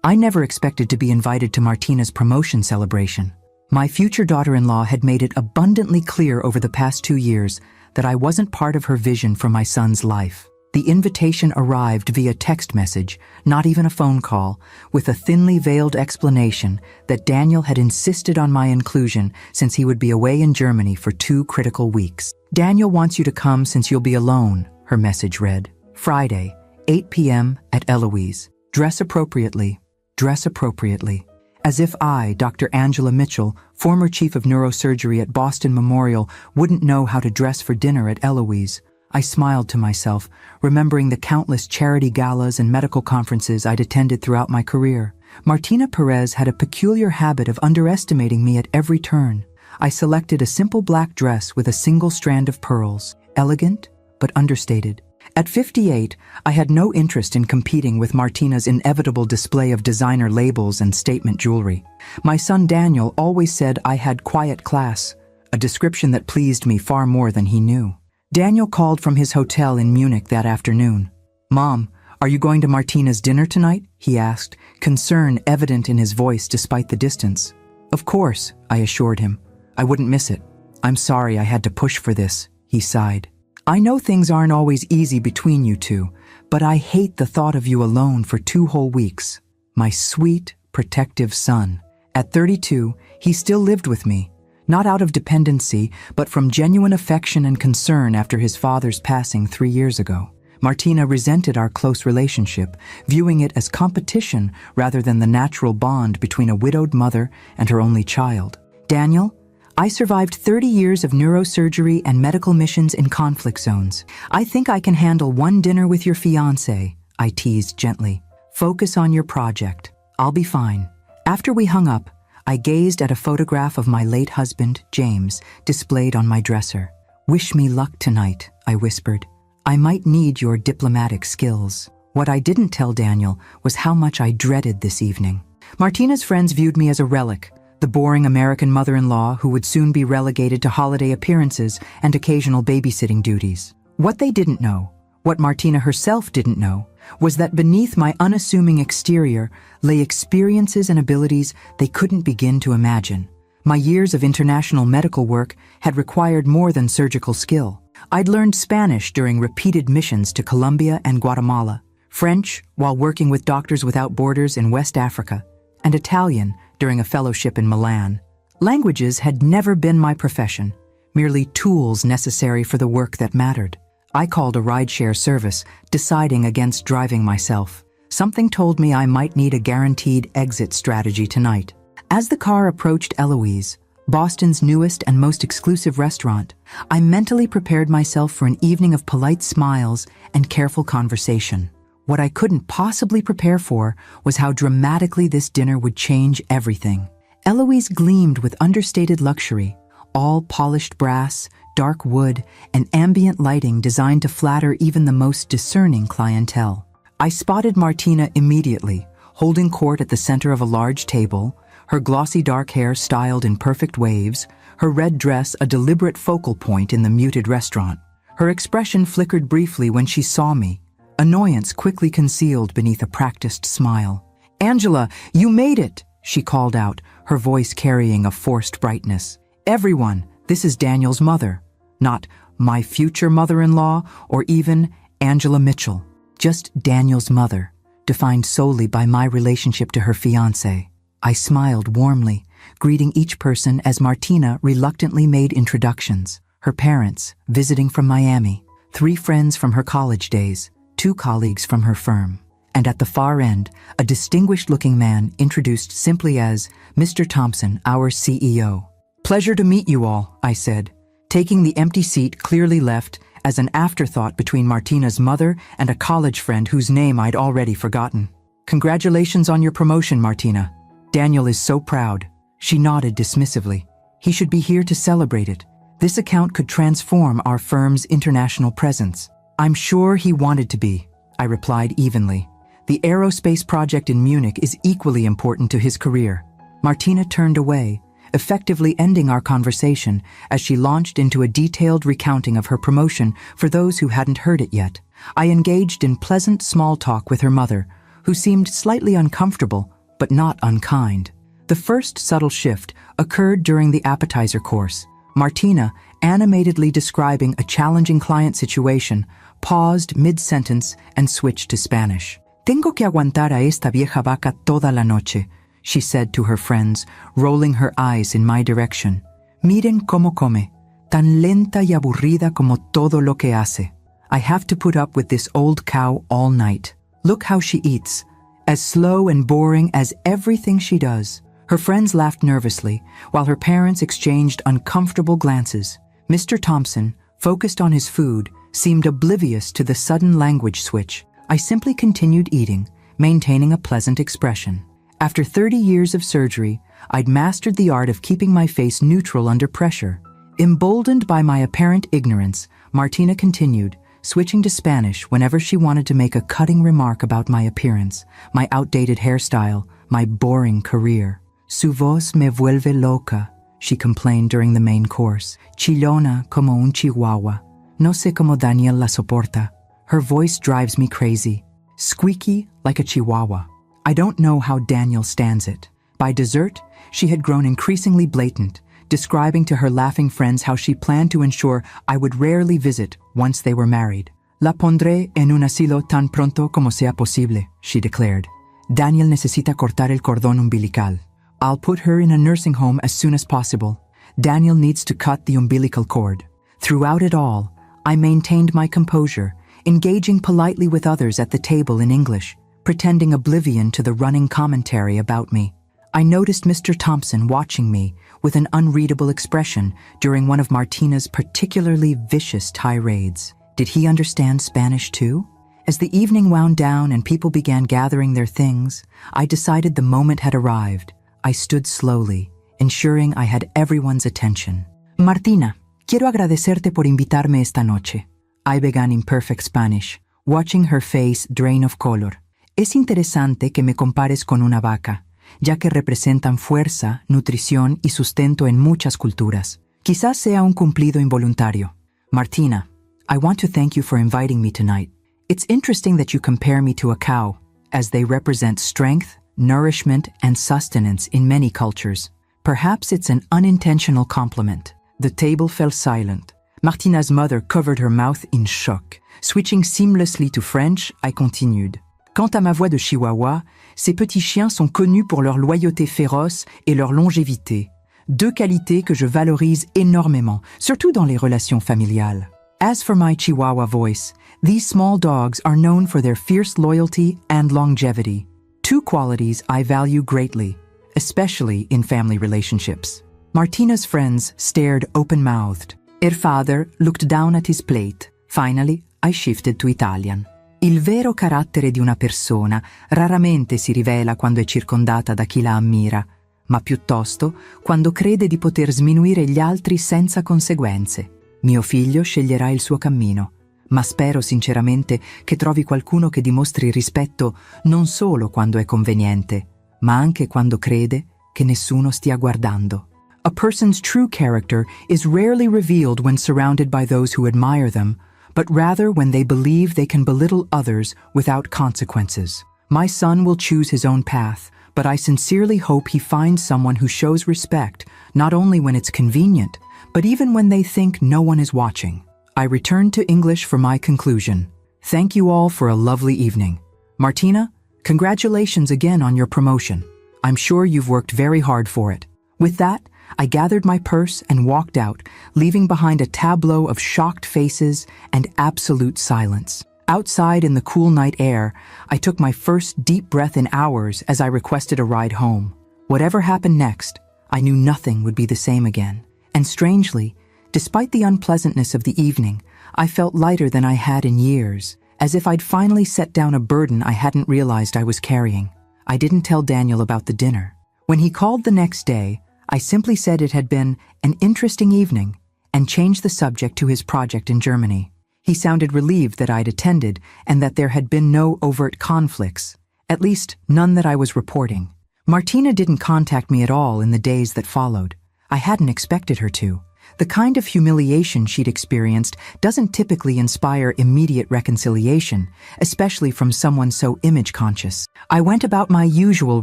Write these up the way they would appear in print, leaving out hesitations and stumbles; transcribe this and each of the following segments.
I never expected to be invited to Martina's promotion celebration. My future daughter-in-law had made it abundantly clear over the past 2 years that I wasn't part of her vision for my son's life. The invitation arrived via text message, not even a phone call, with a thinly veiled explanation that Daniel had insisted on my inclusion since he would be away in Germany for 2 critical weeks. "Daniel wants you to come since you'll be alone," her message read. "Friday, 8 p.m. at Eloise. Dress appropriately. Dress appropriately." As if I, Dr. Angela Mitchell, former chief of neurosurgery at Boston Memorial, wouldn't know how to dress for dinner at Eloise. I smiled to myself, remembering the countless charity galas and medical conferences I'd attended throughout my career. Martina Perez had a peculiar habit of underestimating me at every turn. I selected a simple black dress with a single strand of pearls, elegant but understated. At 58, I had no interest in competing with Martina's inevitable display of designer labels and statement jewelry. My son Daniel always said I had quiet class, a description that pleased me far more than he knew. Daniel called from his hotel in Munich that afternoon. "Mom, are you going to Martina's dinner tonight?" he asked, concern evident in his voice despite the distance. "Of course," I assured him. "I wouldn't miss it. I'm sorry I had to push for this," he sighed. "I know things aren't always easy between you two, but I hate the thought of you alone for 2 whole weeks. My sweet, protective son." At 32, he still lived with me, not out of dependency, but from genuine affection and concern after his father's passing 3 years ago. Martina resented our close relationship, viewing it as competition rather than the natural bond between a widowed mother and her only child. "Daniel, I survived 30 years of neurosurgery and medical missions in conflict zones. I think I can handle 1 dinner with your fiancé," I teased gently. "Focus on your project. I'll be fine." After we hung up, I gazed at a photograph of my late husband, James, displayed on my dresser. "Wish me luck tonight," I whispered. "I might need your diplomatic skills." What I didn't tell Daniel was how much I dreaded this evening. Martina's friends viewed me as a relic, the boring American mother-in-law who would soon be relegated to holiday appearances and occasional babysitting duties. What they didn't know, what Martina herself didn't know, was that beneath my unassuming exterior lay experiences and abilities they couldn't begin to imagine. My years of international medical work had required more than surgical skill. I'd learned Spanish during repeated missions to Colombia and Guatemala, French while working with Doctors Without Borders in West Africa, and Italian during a fellowship in Milan. Languages had never been my profession, merely tools necessary for the work that mattered. I called a rideshare service, deciding against driving myself. Something told me I might need a guaranteed exit strategy tonight. As the car approached Eloise, Boston's newest and most exclusive restaurant, I mentally prepared myself for an evening of polite smiles and careful conversation. What I couldn't possibly prepare for was how dramatically this dinner would change everything. Eloise gleamed with understated luxury, all polished brass, dark wood, and ambient lighting designed to flatter even the most discerning clientele. I spotted Martina immediately, holding court at the center of a large table, her glossy dark hair styled in perfect waves, her red dress a deliberate focal point in the muted restaurant. Her expression flickered briefly when she saw me, annoyance quickly concealed beneath a practiced smile. "Angela, you made it!" she called out, her voice carrying a forced brightness. "Everyone, this is Daniel's mother. Not my future mother-in-law or even Angela Mitchell. Just Daniel's mother, defined solely by my relationship to her fiancé." I smiled warmly, greeting each person as Martina reluctantly made introductions. Her parents, visiting from Miami, 3 friends from her college days, 2 colleagues from her firm. And at the far end, a distinguished-looking man introduced simply as Mr. Thompson, our CEO. "Pleasure to meet you all," I said, taking the empty seat clearly left as an afterthought between Martina's mother and a college friend whose name I'd already forgotten. "Congratulations on your promotion, Martina. Daniel is so proud." She nodded dismissively. "He should be here to celebrate it. This account could transform our firm's international presence." "I'm sure he wanted to be," I replied evenly. "The aerospace project in Munich is equally important to his career." Martina turned away, effectively ending our conversation as she launched into a detailed recounting of her promotion for those who hadn't heard it yet. I engaged in pleasant small talk with her mother, who seemed slightly uncomfortable but not unkind. The first subtle shift occurred during the appetizer course. Martina, animatedly describing a challenging client situation, paused mid-sentence and switched to Spanish. Tengo que aguantar a esta vieja vaca toda la noche, she said to her friends, rolling her eyes in my direction. Miren cómo come, tan lenta y aburrida como todo lo que hace. I have to put up with this old cow all night. Look how she eats, as slow and boring as everything she does. Her friends laughed nervously, while her parents exchanged uncomfortable glances. Mr. Thompson, focused on his food, seemed oblivious to the sudden language switch. I simply continued eating, maintaining a pleasant expression. After 30 years of surgery, I'd mastered the art of keeping my face neutral under pressure. Emboldened by my apparent ignorance, Martina continued, switching to Spanish whenever she wanted to make a cutting remark about my appearance, my outdated hairstyle, my boring career. Su voz me vuelve loca, she complained during the main course. Chillona como un chihuahua. No sé cómo Daniel la soporta. Her voice drives me crazy. Squeaky like a chihuahua. I don't know how Daniel stands it. By dessert, she had grown increasingly blatant, describing to her laughing friends how she planned to ensure I would rarely visit once they were married. La pondré en un asilo tan pronto como sea posible, she declared. Daniel necesita cortar el cordón umbilical. I'll put her in a nursing home as soon as possible. Daniel needs to cut the umbilical cord. Throughout it all, I maintained my composure, engaging politely with others at the table in English, pretending oblivion to the running commentary about me. I noticed Mr. Thompson watching me with an unreadable expression during one of Martina's particularly vicious tirades. Did he understand Spanish too? As the evening wound down and people began gathering their things, I decided the moment had arrived. I stood slowly, ensuring I had everyone's attention. Martina, quiero agradecerte por invitarme esta noche. I began in perfect Spanish, watching her face drain of color. Es interesante que me compares con una vaca, ya que representan fuerza, nutrición y sustento en muchas culturas. Quizás sea un cumplido involuntario. Martina, I want to thank you for inviting me tonight. It's interesting that you compare me to a cow, as they represent strength, nourishment, and sustenance in many cultures. Perhaps it's an unintentional compliment. The table fell silent. Martina's mother covered her mouth in shock. Switching seamlessly to French, I continued. Quant à ma voix de chihuahua, ces petits chiens sont connus pour leur loyauté féroce et leur longévité. Deux qualités que je valorise énormément, surtout dans les relations familiales. As for my chihuahua voice, these small dogs are known for their fierce loyalty and longevity. Two qualities I value greatly, especially in family relationships. Martina's friends stared open-mouthed. Her father looked down at his plate. Finally, I shifted to Italian. Il vero carattere di una persona raramente si rivela quando è circondata da chi la ammira, ma piuttosto quando crede di poter sminuire gli altri senza conseguenze. Mio figlio sceglierà il suo cammino, ma spero sinceramente che trovi qualcuno che dimostri rispetto non solo quando è conveniente, ma anche quando crede che nessuno stia guardando. A person's true character is rarely revealed when surrounded by those who admire them, but rather when they believe they can belittle others without consequences. My son will choose his own path, but I sincerely hope he finds someone who shows respect, not only when it's convenient, but even when they think no one is watching. I returned to English for my conclusion. Thank you all for a lovely evening. Martina, congratulations again on your promotion. I'm sure you've worked very hard for it. With that, I gathered my purse and walked out, leaving behind a tableau of shocked faces and absolute silence. Outside in the cool night air, I took my first deep breath in hours as I requested a ride home. Whatever happened next, I knew nothing would be the same again. And strangely, despite the unpleasantness of the evening, I felt lighter than I had in years, as if I'd finally set down a burden I hadn't realized I was carrying. I didn't tell Daniel about the dinner. When he called the next day, I simply said it had been an interesting evening and changed the subject to his project in Germany. He sounded relieved that I'd attended and that there had been no overt conflicts, at least none that I was reporting. Martina didn't contact me at all in the days that followed. I hadn't expected her to. The kind of humiliation she'd experienced doesn't typically inspire immediate reconciliation, especially from someone so image-conscious. I went about my usual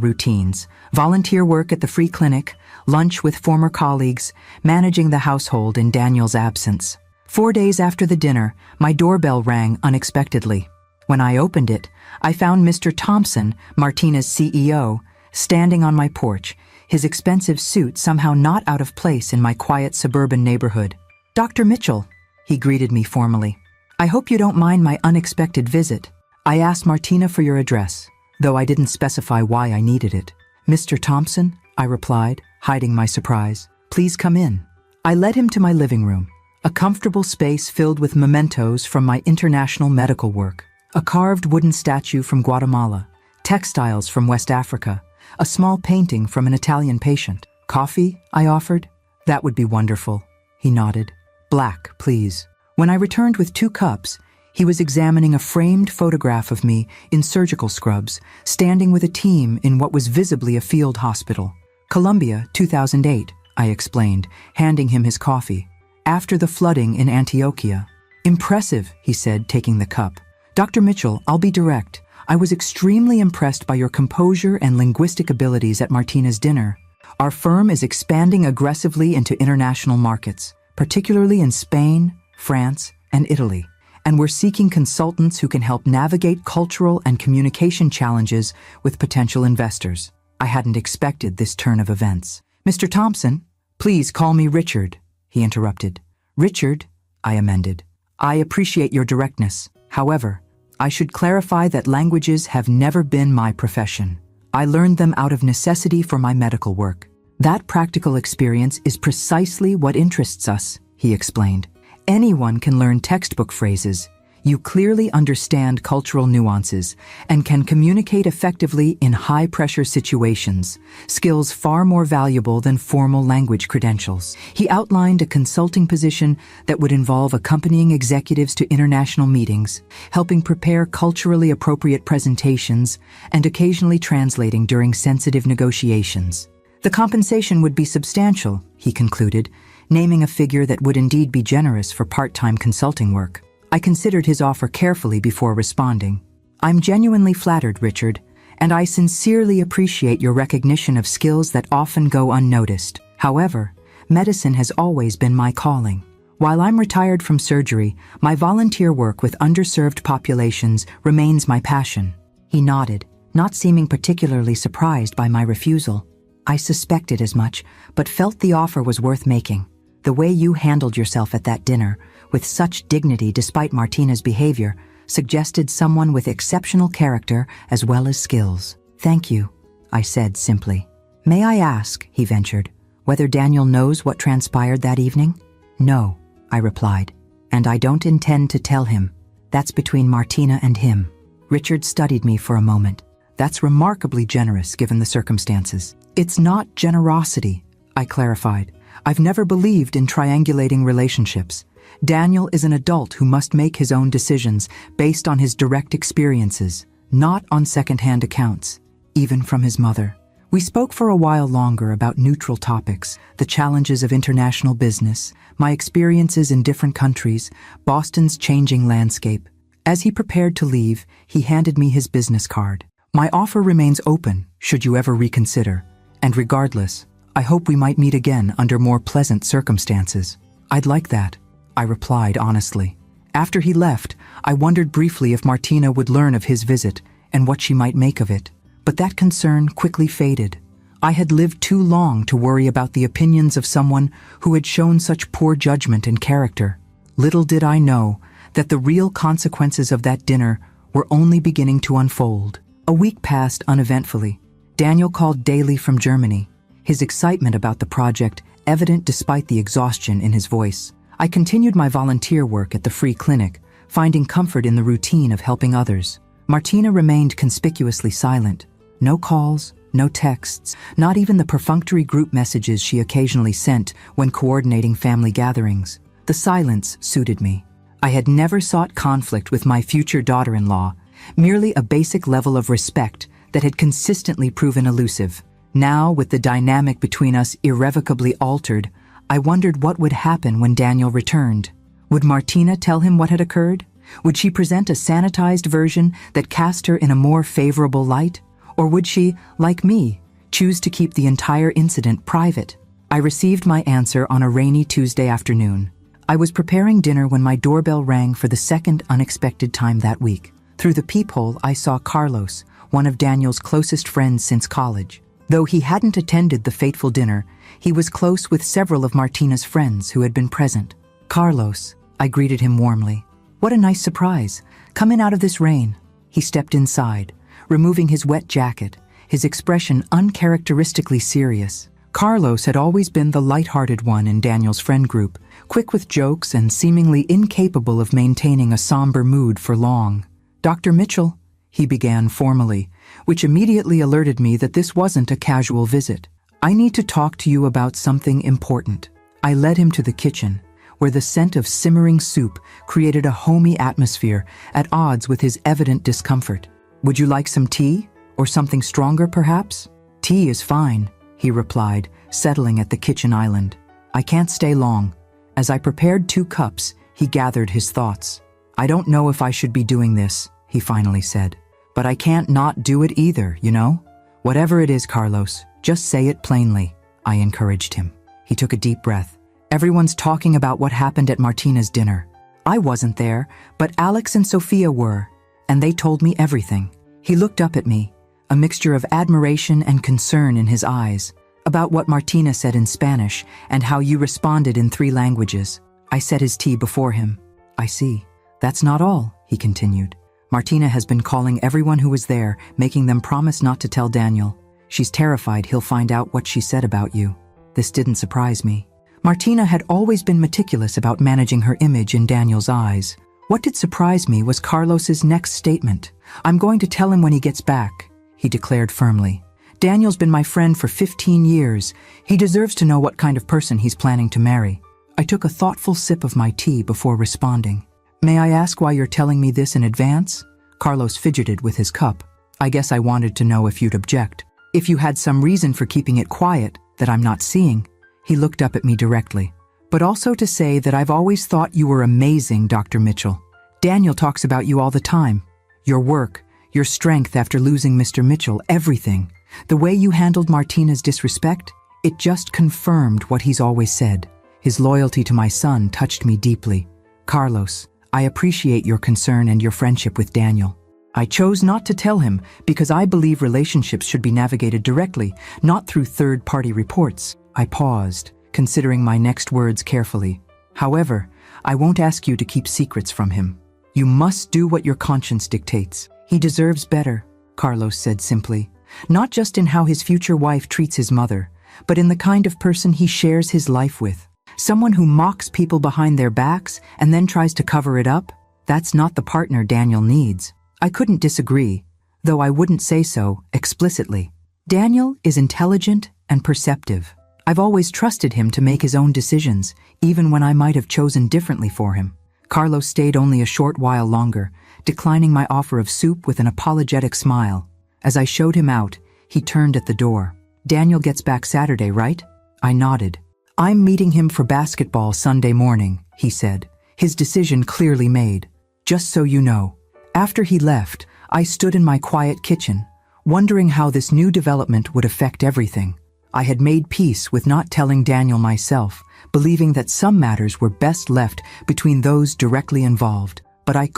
routines: volunteer work at the free clinic, lunch with former colleagues, managing the household in Daniel's absence. 4 days after the dinner, my doorbell rang unexpectedly. When I opened it, I found Mr. Thompson, Martina's CEO, standing on my porch, his expensive suit somehow not out of place in my quiet suburban neighborhood. "Dr. Mitchell," he greeted me formally. "I hope you don't mind my unexpected visit. I asked Martina for your address, though I didn't specify why I needed it." "Mr. Thompson," I replied, hiding my surprise. "Please come in." I led him to my living room, a comfortable space filled with mementos from my international medical work. A carved wooden statue from Guatemala, textiles from West Africa, a small painting from an Italian patient. "Coffee?" I offered. "That would be wonderful," he nodded. "Black, please." When I returned with 2 cups, he was examining a framed photograph of me in surgical scrubs, standing with a team in what was visibly a field hospital. "Colombia, 2008, I explained, handing him his coffee. "After the flooding in Antioquia." "Impressive," he said, taking the cup. "Dr. Mitchell, I'll be direct. I was extremely impressed by your composure and linguistic abilities at Martina's dinner. Our firm is expanding aggressively into international markets, particularly in Spain, France, and Italy, and we're seeking consultants who can help navigate cultural and communication challenges with potential investors." I hadn't expected this turn of events. "Mr. Thompson, please call me Richard," he interrupted. "Richard," I amended. "I appreciate your directness. However, I should clarify that languages have never been my profession. I learned them out of necessity for my medical work. That practical experience is precisely what interests us," he explained. "Anyone can learn textbook phrases. You clearly understand cultural nuances and can communicate effectively in high-pressure situations, skills far more valuable than formal language credentials." He outlined a consulting position that would involve accompanying executives to international meetings, helping prepare culturally appropriate presentations, and occasionally translating during sensitive negotiations. "The compensation would be substantial," he concluded, naming a figure that would indeed be generous for part-time consulting work. I considered his offer carefully before responding. "I'm genuinely flattered, Richard, and I sincerely appreciate your recognition of skills that often go unnoticed. However, medicine has always been my calling. While I'm retired from surgery, my volunteer work with underserved populations remains my passion." He nodded, not seeming particularly surprised by my refusal. "I suspected as much, but felt the offer was worth making. The way you handled yourself at that dinner, with such dignity despite Martina's behavior, suggested someone with exceptional character as well as skills." "Thank you," I said simply. "May I ask," he ventured, "whether Daniel knows what transpired that evening?" "No," I replied, "and I don't intend to tell him. That's between Martina and him." Richard studied me for a moment. "That's remarkably generous given the circumstances." "It's not generosity," I clarified. "I've never believed in triangulating relationships. Daniel is an adult who must make his own decisions based on his direct experiences, not on second-hand accounts, even from his mother." We spoke for a while longer about neutral topics: the challenges of international business, my experiences in different countries, Boston's changing landscape. As he prepared to leave, he handed me his business card. "My offer remains open, should you ever reconsider. And regardless, I hope we might meet again under more pleasant circumstances." "I'd like that," I replied honestly. After he left, I wondered briefly if Martina would learn of his visit and what she might make of it. But that concern quickly faded. I had lived too long to worry about the opinions of someone who had shown such poor judgment and character. Little did I know that the real consequences of that dinner were only beginning to unfold. A week passed uneventfully. Daniel called daily from Germany, his excitement about the project evident despite the exhaustion in his voice. I continued my volunteer work at the free clinic, finding comfort in the routine of helping others. Martina remained conspicuously silent. No calls, no texts, not even the perfunctory group messages she occasionally sent when coordinating family gatherings. The silence suited me. I had never sought conflict with my future daughter-in-law, merely a basic level of respect that had consistently proven elusive. Now, with the dynamic between us irrevocably altered, I wondered what would happen when Daniel returned. Would Martina tell him what had occurred? Would she present a sanitized version that cast her in a more favorable light? Or would she, like me, choose to keep the entire incident private? I received my answer on a rainy Tuesday afternoon. I was preparing dinner when my doorbell rang for the second unexpected time that week. Through the peephole, I saw Carlos, one of Daniel's closest friends since college. Though he hadn't attended the fateful dinner, he was close with several of Martina's friends who had been present. "Carlos," I greeted him warmly. "What a nice surprise. Come in out of this rain." He stepped inside, removing his wet jacket, his expression uncharacteristically serious. Carlos had always been the light-hearted one in Daniel's friend group, quick with jokes and seemingly incapable of maintaining a somber mood for long. "Dr. Mitchell," he began formally, which immediately alerted me that this wasn't a casual visit. "I need to talk to you about something important." I led him to the kitchen, where the scent of simmering soup created a homey atmosphere at odds with his evident discomfort. "Would you like some tea? Or something stronger, perhaps?" "Tea is fine," he replied, settling at the kitchen island. "I can't stay long." As I prepared 2 cups, he gathered his thoughts. "I don't know if I should be doing this," he finally said. "But I can't not do it either, you know? Whatever it is, Carlos, just say it plainly," I encouraged him. He took a deep breath. "Everyone's talking about what happened at Martina's dinner. I wasn't there, but Alex and Sophia were, and they told me everything." He looked up at me, a mixture of admiration and concern in his eyes, "About what Martina said in Spanish and how you responded in 3 languages. I set his tea before him. "I see. That's not all," he continued. "Martina has been calling everyone who was there, making them promise not to tell Daniel. She's terrified he'll find out what she said about you." This didn't surprise me. Martina had always been meticulous about managing her image in Daniel's eyes. What did surprise me was Carlos's next statement. "I'm going to tell him when he gets back," he declared firmly. "Daniel's been my friend for 15 years. He deserves to know what kind of person he's planning to marry." I took a thoughtful sip of my tea before responding. "May I ask why you're telling me this in advance?" Carlos fidgeted with his cup. "I guess I wanted to know if you'd object. If you had some reason for keeping it quiet that I'm not seeing." He looked up at me directly. "But also to say that I've always thought you were amazing, Dr. Mitchell. Daniel talks about you all the time. Your work, your strength after losing Mr. Mitchell, everything. The way you handled Martina's disrespect, it just confirmed what he's always said. His loyalty to my son touched me deeply. Carlos, I appreciate your concern and your friendship with Daniel. I chose not to tell him because I believe relationships should be navigated directly, not through third-party reports." I paused, considering my next words carefully. "However, I won't ask you to keep secrets from him. You must do what your conscience dictates. He deserves better," Carlos said simply. "Not just in how his future wife treats his mother, but in the kind of person he shares his life with. Someone who mocks people behind their backs and then tries to cover it up? That's not the partner Daniel needs." I couldn't disagree, though I wouldn't say so explicitly. Daniel is intelligent and perceptive. I've always trusted him to make his own decisions, even when I might have chosen differently for him. Carlos stayed only a short while longer, declining my offer of soup with an apologetic smile. As I showed him out, he turned at the door. "Daniel gets back Saturday, right?" I nodded. "I'm meeting him for basketball Sunday morning," he said, his decision clearly made. "Just so you know." After he left, I stood in my quiet kitchen, wondering how this new development would affect everything. I had made peace with not telling Daniel myself, believing that some matters were best left between those directly involved. But I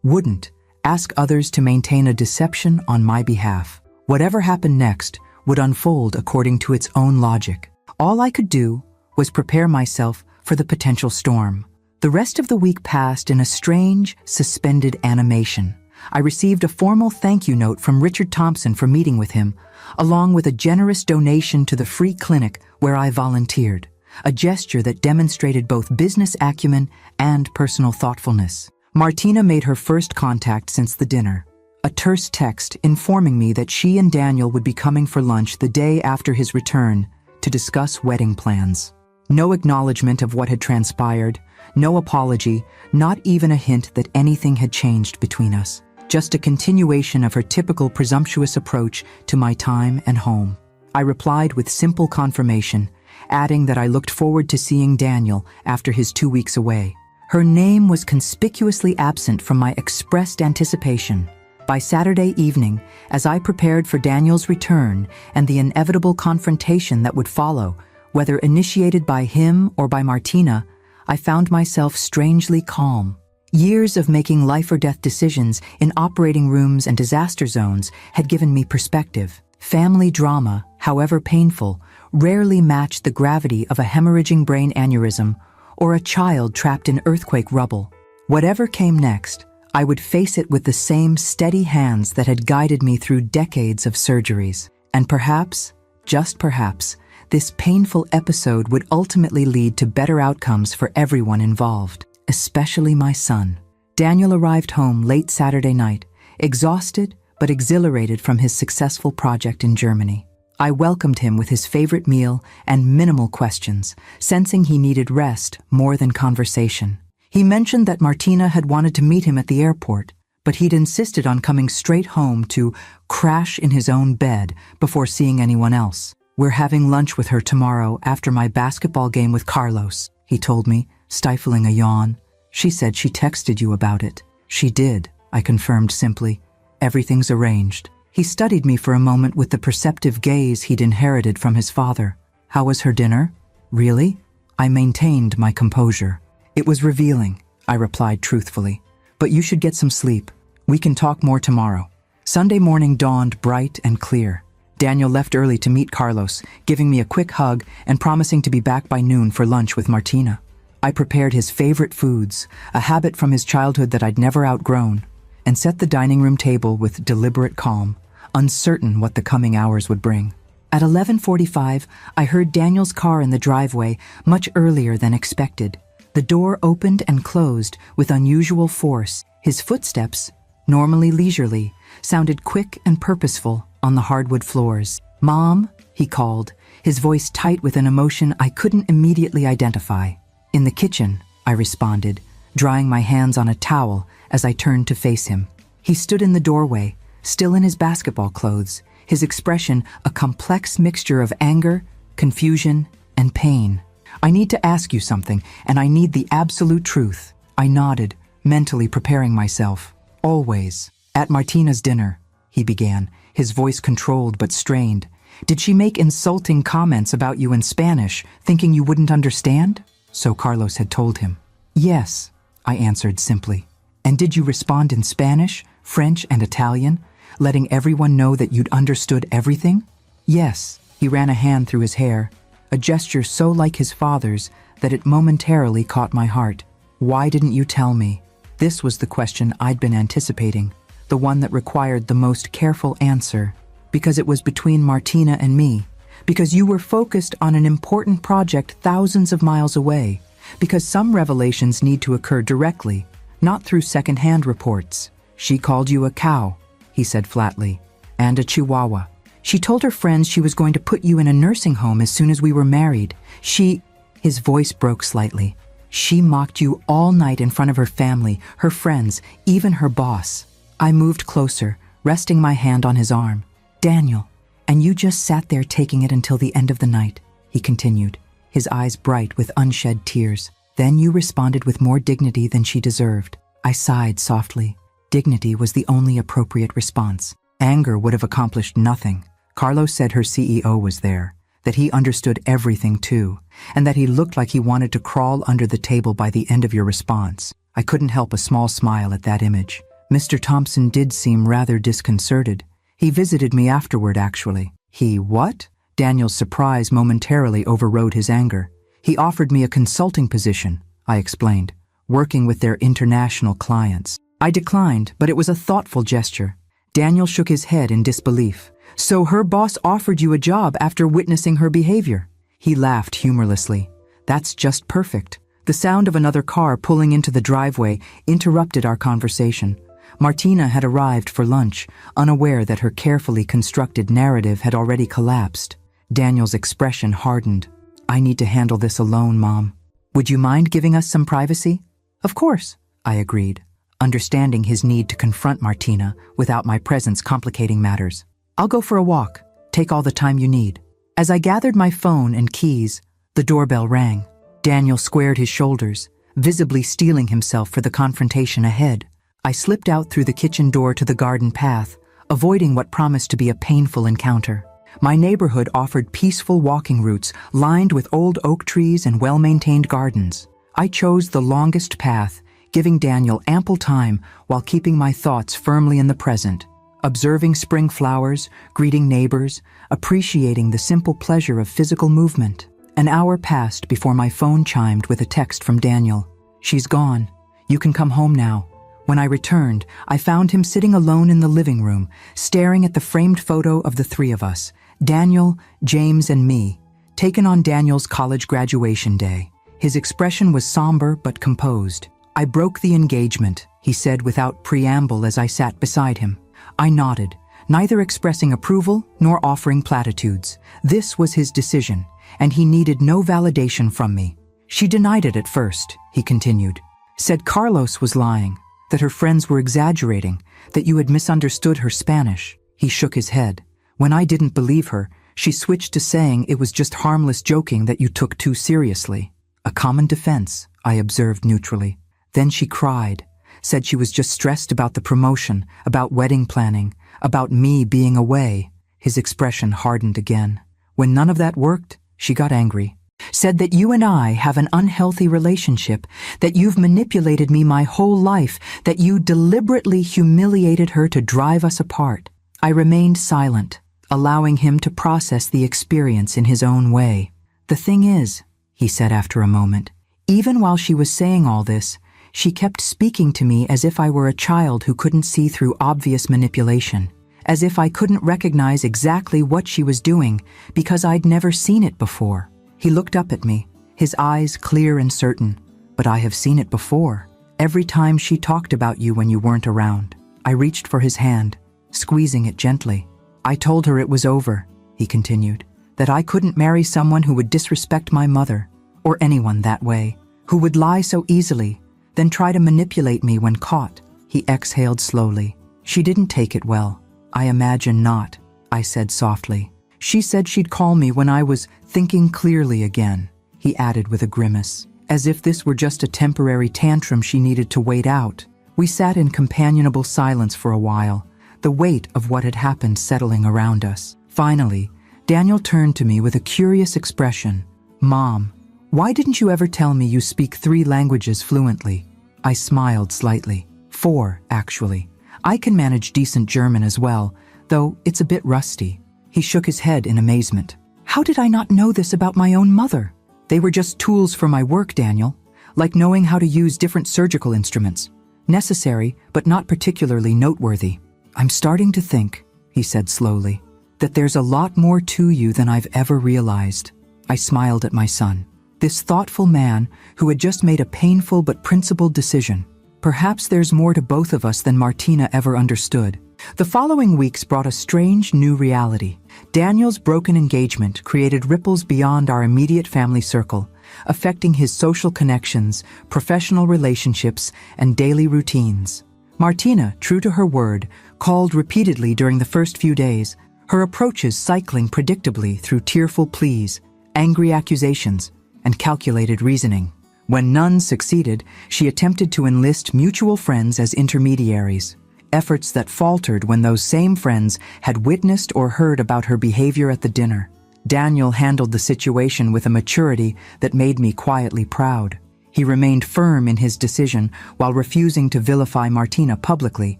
wouldn't, ask others to maintain a deception on my behalf. Whatever happened next would unfold according to its own logic. All I could do was prepare myself for the potential storm. The rest of the week passed in a strange, suspended animation. I received a formal thank you note from Richard Thompson for meeting with him, along with a generous donation to the free clinic where I volunteered, a gesture that demonstrated both business acumen and personal thoughtfulness. Martina made her first contact since the dinner, a terse text informing me that she and Daniel would be coming for lunch the day after his return to discuss wedding plans. No acknowledgement of what had transpired, no apology, not even a hint that anything had changed between us. Just a continuation of her typical presumptuous approach to my time and home. I replied with simple confirmation, adding that I looked forward to seeing Daniel after his 2 weeks away. Her name was conspicuously absent from my expressed anticipation. By Saturday evening, as I prepared for Daniel's return and the inevitable confrontation that would follow, whether initiated by him or by Martina, I found myself strangely calm. Years of making life-or-death decisions in operating rooms and disaster zones had given me perspective. Family drama, however painful, rarely matched the gravity of a hemorrhaging brain aneurysm or a child trapped in earthquake rubble. Whatever came next, I would face it with the same steady hands that had guided me through decades of surgeries. And perhaps, just perhaps, this painful episode would ultimately lead to better outcomes for everyone involved, especially my son. Daniel arrived home late Saturday night, exhausted but exhilarated from his successful project in Germany. I welcomed him with his favorite meal and minimal questions, sensing he needed rest more than conversation. He mentioned that Martina had wanted to meet him at the airport, but he'd insisted on coming straight home to crash in his own bed before seeing anyone else. "We're having lunch with her tomorrow after my basketball game with Carlos," he told me, stifling a yawn. "She said she texted you about it." "She did," I confirmed simply. "Everything's arranged." He studied me for a moment with the perceptive gaze he'd inherited from his father. "How was her dinner?" "Really?" I maintained my composure. "It was revealing," I replied truthfully. "But you should get some sleep. We can talk more tomorrow." Sunday morning dawned bright and clear. Daniel left early to meet Carlos, giving me a quick hug and promising to be back by noon for lunch with Martina. I prepared his favorite foods, a habit from his childhood that I'd never outgrown, and set the dining room table with deliberate calm, uncertain what the coming hours would bring. At 11:45, I heard Daniel's car in the driveway much earlier than expected. The door opened and closed with unusual force. His footsteps, normally leisurely, sounded quick and purposeful on the hardwood floors. "Mom," he called, his voice tight with an emotion I couldn't immediately identify. "In the kitchen," I responded, drying my hands on a towel as I turned to face him. He stood in the doorway, still in his basketball clothes, his expression a complex mixture of anger, confusion, and pain. "I need to ask you something, and I need the absolute truth." I nodded, mentally preparing myself. "Always. At Martina's dinner," he began, his voice controlled but strained. "Did she make insulting comments about you in Spanish, thinking you wouldn't understand?" So Carlos had told him. "Yes," I answered simply. "And did you respond in Spanish, French, and Italian, letting everyone know that you'd understood everything?" "Yes." He ran a hand through his hair, a gesture so like his father's that it momentarily caught my heart. "Why didn't you tell me?" This was the question I'd been anticipating, the one that required the most careful answer. "Because it was between Martina and me. Because you were focused on an important project thousands of miles away. Because some revelations need to occur directly, not through second-hand reports. She called you a cow," he said flatly, "and a chihuahua. She told her friends she was going to put you in a nursing home as soon as we were married. His voice broke slightly. "She mocked you all night in front of her family, her friends, even her boss." I moved closer, resting my hand on his arm. "Daniel, and you just sat there taking it until the end of the night," he continued, his eyes bright with unshed tears. "Then you responded with more dignity than she deserved." I sighed softly. Dignity was the only appropriate response. Anger would have accomplished nothing. Carlos said her CEO was there, that he understood everything too, and that he looked like he wanted to crawl under the table by the end of your response. I couldn't help a small smile at that image. Mr. Thompson did seem rather disconcerted. He visited me afterward, actually. "He what?" Daniel's surprise momentarily overrode his anger. "He offered me a consulting position," I explained, "working with their international clients." I declined, but it was a thoughtful gesture. Daniel shook his head in disbelief. "So her boss offered you a job after witnessing her behavior?" He laughed humorlessly. "That's just perfect." The sound of another car pulling into the driveway interrupted our conversation. Martina had arrived for lunch, unaware that her carefully constructed narrative had already collapsed. Daniel's expression hardened. "I need to handle this alone, Mom. Would you mind giving us some privacy?" "Of course," I agreed, understanding his need to confront Martina without my presence complicating matters. "I'll go for a walk. Take all the time you need." As I gathered my phone and keys, The doorbell rang. Daniel squared his shoulders, visibly steeling himself for the confrontation ahead. I slipped out through the kitchen door to the garden path, avoiding what promised to be a painful encounter. My neighborhood offered peaceful walking routes lined with old oak trees and well-maintained gardens. I chose the longest path, giving Daniel ample time while keeping my thoughts firmly in the present, observing spring flowers, greeting neighbors, appreciating the simple pleasure of physical movement. An hour passed before my phone chimed with a text from Daniel. "She's gone. You can come home now." When I returned, I found him sitting alone in the living room, staring at the framed photo of the three of us, Daniel, James, and me, taken on Daniel's college graduation day. His expression was somber but composed. "I broke the engagement," he said without preamble as I sat beside him. I nodded, neither expressing approval nor offering platitudes. This was his decision, and he needed no validation from me. "She denied it at first," he continued. "Said Carlos was lying, that her friends were exaggerating, that you had misunderstood her Spanish." He shook his head. "When I didn't believe her, she switched to saying it was just harmless joking that you took too seriously." "A common defense," I observed neutrally. "Then she cried, said she was just stressed about the promotion, about wedding planning, about me being away." His expression hardened again. "When none of that worked, she got angry. Said that you and I have an unhealthy relationship, that you've manipulated me my whole life, that you deliberately humiliated her to drive us apart." I remained silent, allowing him to process the experience in his own way. "The thing is," he said after a moment, "even while she was saying all this, she kept speaking to me as if I were a child who couldn't see through obvious manipulation, as if I couldn't recognize exactly what she was doing because I'd never seen it before." He looked up at me, his eyes clear and certain. "But I have seen it before. Every time she talked about you when you weren't around." I reached for his hand, squeezing it gently. "I told her it was over," he continued, "that I couldn't marry someone who would disrespect my mother, or anyone that way, who would lie so easily, then try to manipulate me when caught." He exhaled slowly. "She didn't take it well." "I imagine not," I said softly. "She said she'd call me when I was thinking clearly again," he added with a grimace, as if this were just a temporary tantrum she needed to wait out. We sat in companionable silence for a while, the weight of what had happened settling around us. Finally, Daniel turned to me with a curious expression. "Mom, why didn't you ever tell me you speak 3 languages fluently?" I smiled slightly. 4, actually. I can manage decent German as well, though it's a bit rusty." He shook his head in amazement. "How did I not know this about my own mother?" "They were just tools for my work, Daniel, like knowing how to use different surgical instruments. Necessary, but not particularly noteworthy." "I'm starting to think," he said slowly, "that there's a lot more to you than I've ever realized." I smiled at my son. This thoughtful man who had just made a painful but principled decision. Perhaps there's more to both of us than Martina ever understood. The following weeks brought a strange new reality. Daniel's broken engagement created ripples beyond our immediate family circle, affecting his social connections, professional relationships, and daily routines. Martina, true to her word, called repeatedly during the first few days, her approaches cycling predictably through tearful pleas, angry accusations, and calculated reasoning. When none succeeded, she attempted to enlist mutual friends as intermediaries, efforts that faltered when those same friends had witnessed or heard about her behavior at the dinner. Daniel handled the situation with a maturity that made me quietly proud. He remained firm in his decision while refusing to vilify Martina publicly,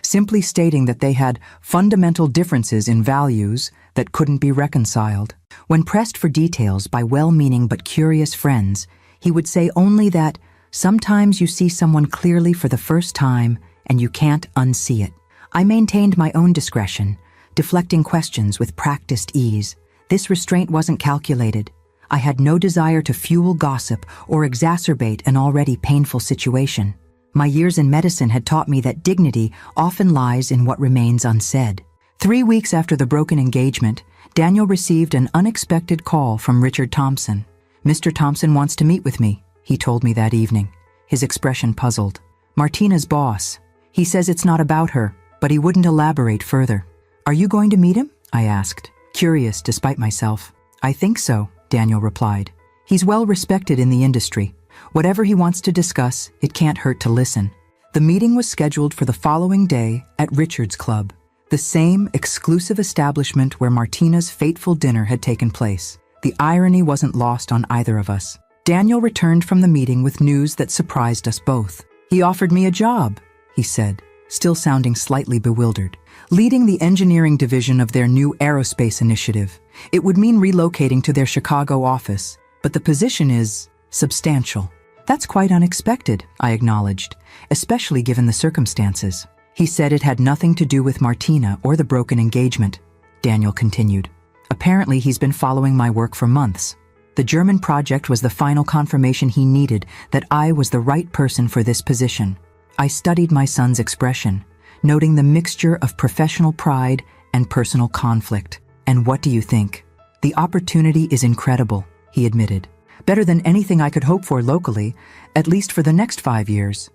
simply stating that they had fundamental differences in values that couldn't be reconciled. When pressed for details by well-meaning but curious friends, he would say only that sometimes you see someone clearly for the first time and you can't unsee it. I maintained my own discretion, deflecting questions with practiced ease. This restraint wasn't calculated. I had no desire to fuel gossip or exacerbate an already painful situation. My years in medicine had taught me that dignity often lies in what remains unsaid. 3 weeks after the broken engagement, Daniel received an unexpected call from Richard Thompson. "Mr. Thompson wants to meet with me," he told me that evening, his expression puzzled. "Martina's boss. He says it's not about her, but he wouldn't elaborate further." "Are you going to meet him?" I asked, curious despite myself. "I think so," Daniel replied. He's well respected in the industry. Whatever he wants to discuss, it can't hurt to listen. The meeting was scheduled for the following day at Richard's Club, the same exclusive establishment where Martina's fateful dinner had taken place. The irony wasn't lost on either of us. Daniel returned from the meeting with news that surprised us both. "He offered me a job," he said, still sounding slightly bewildered. "Leading the engineering division of their new aerospace initiative. It would mean relocating to their Chicago office, but the position is substantial." "That's quite unexpected," I acknowledged, especially given the circumstances. "He said it had nothing to do with Martina or the broken engagement," Daniel continued. "Apparently he's been following my work for months. The German project was the final confirmation he needed that I was the right person for this position." I studied my son's expression, noting the mixture of professional pride and personal conflict. "And what do you think?" "The opportunity is incredible," he admitted. "Better than anything I could hope for locally, at least for the next 5 years.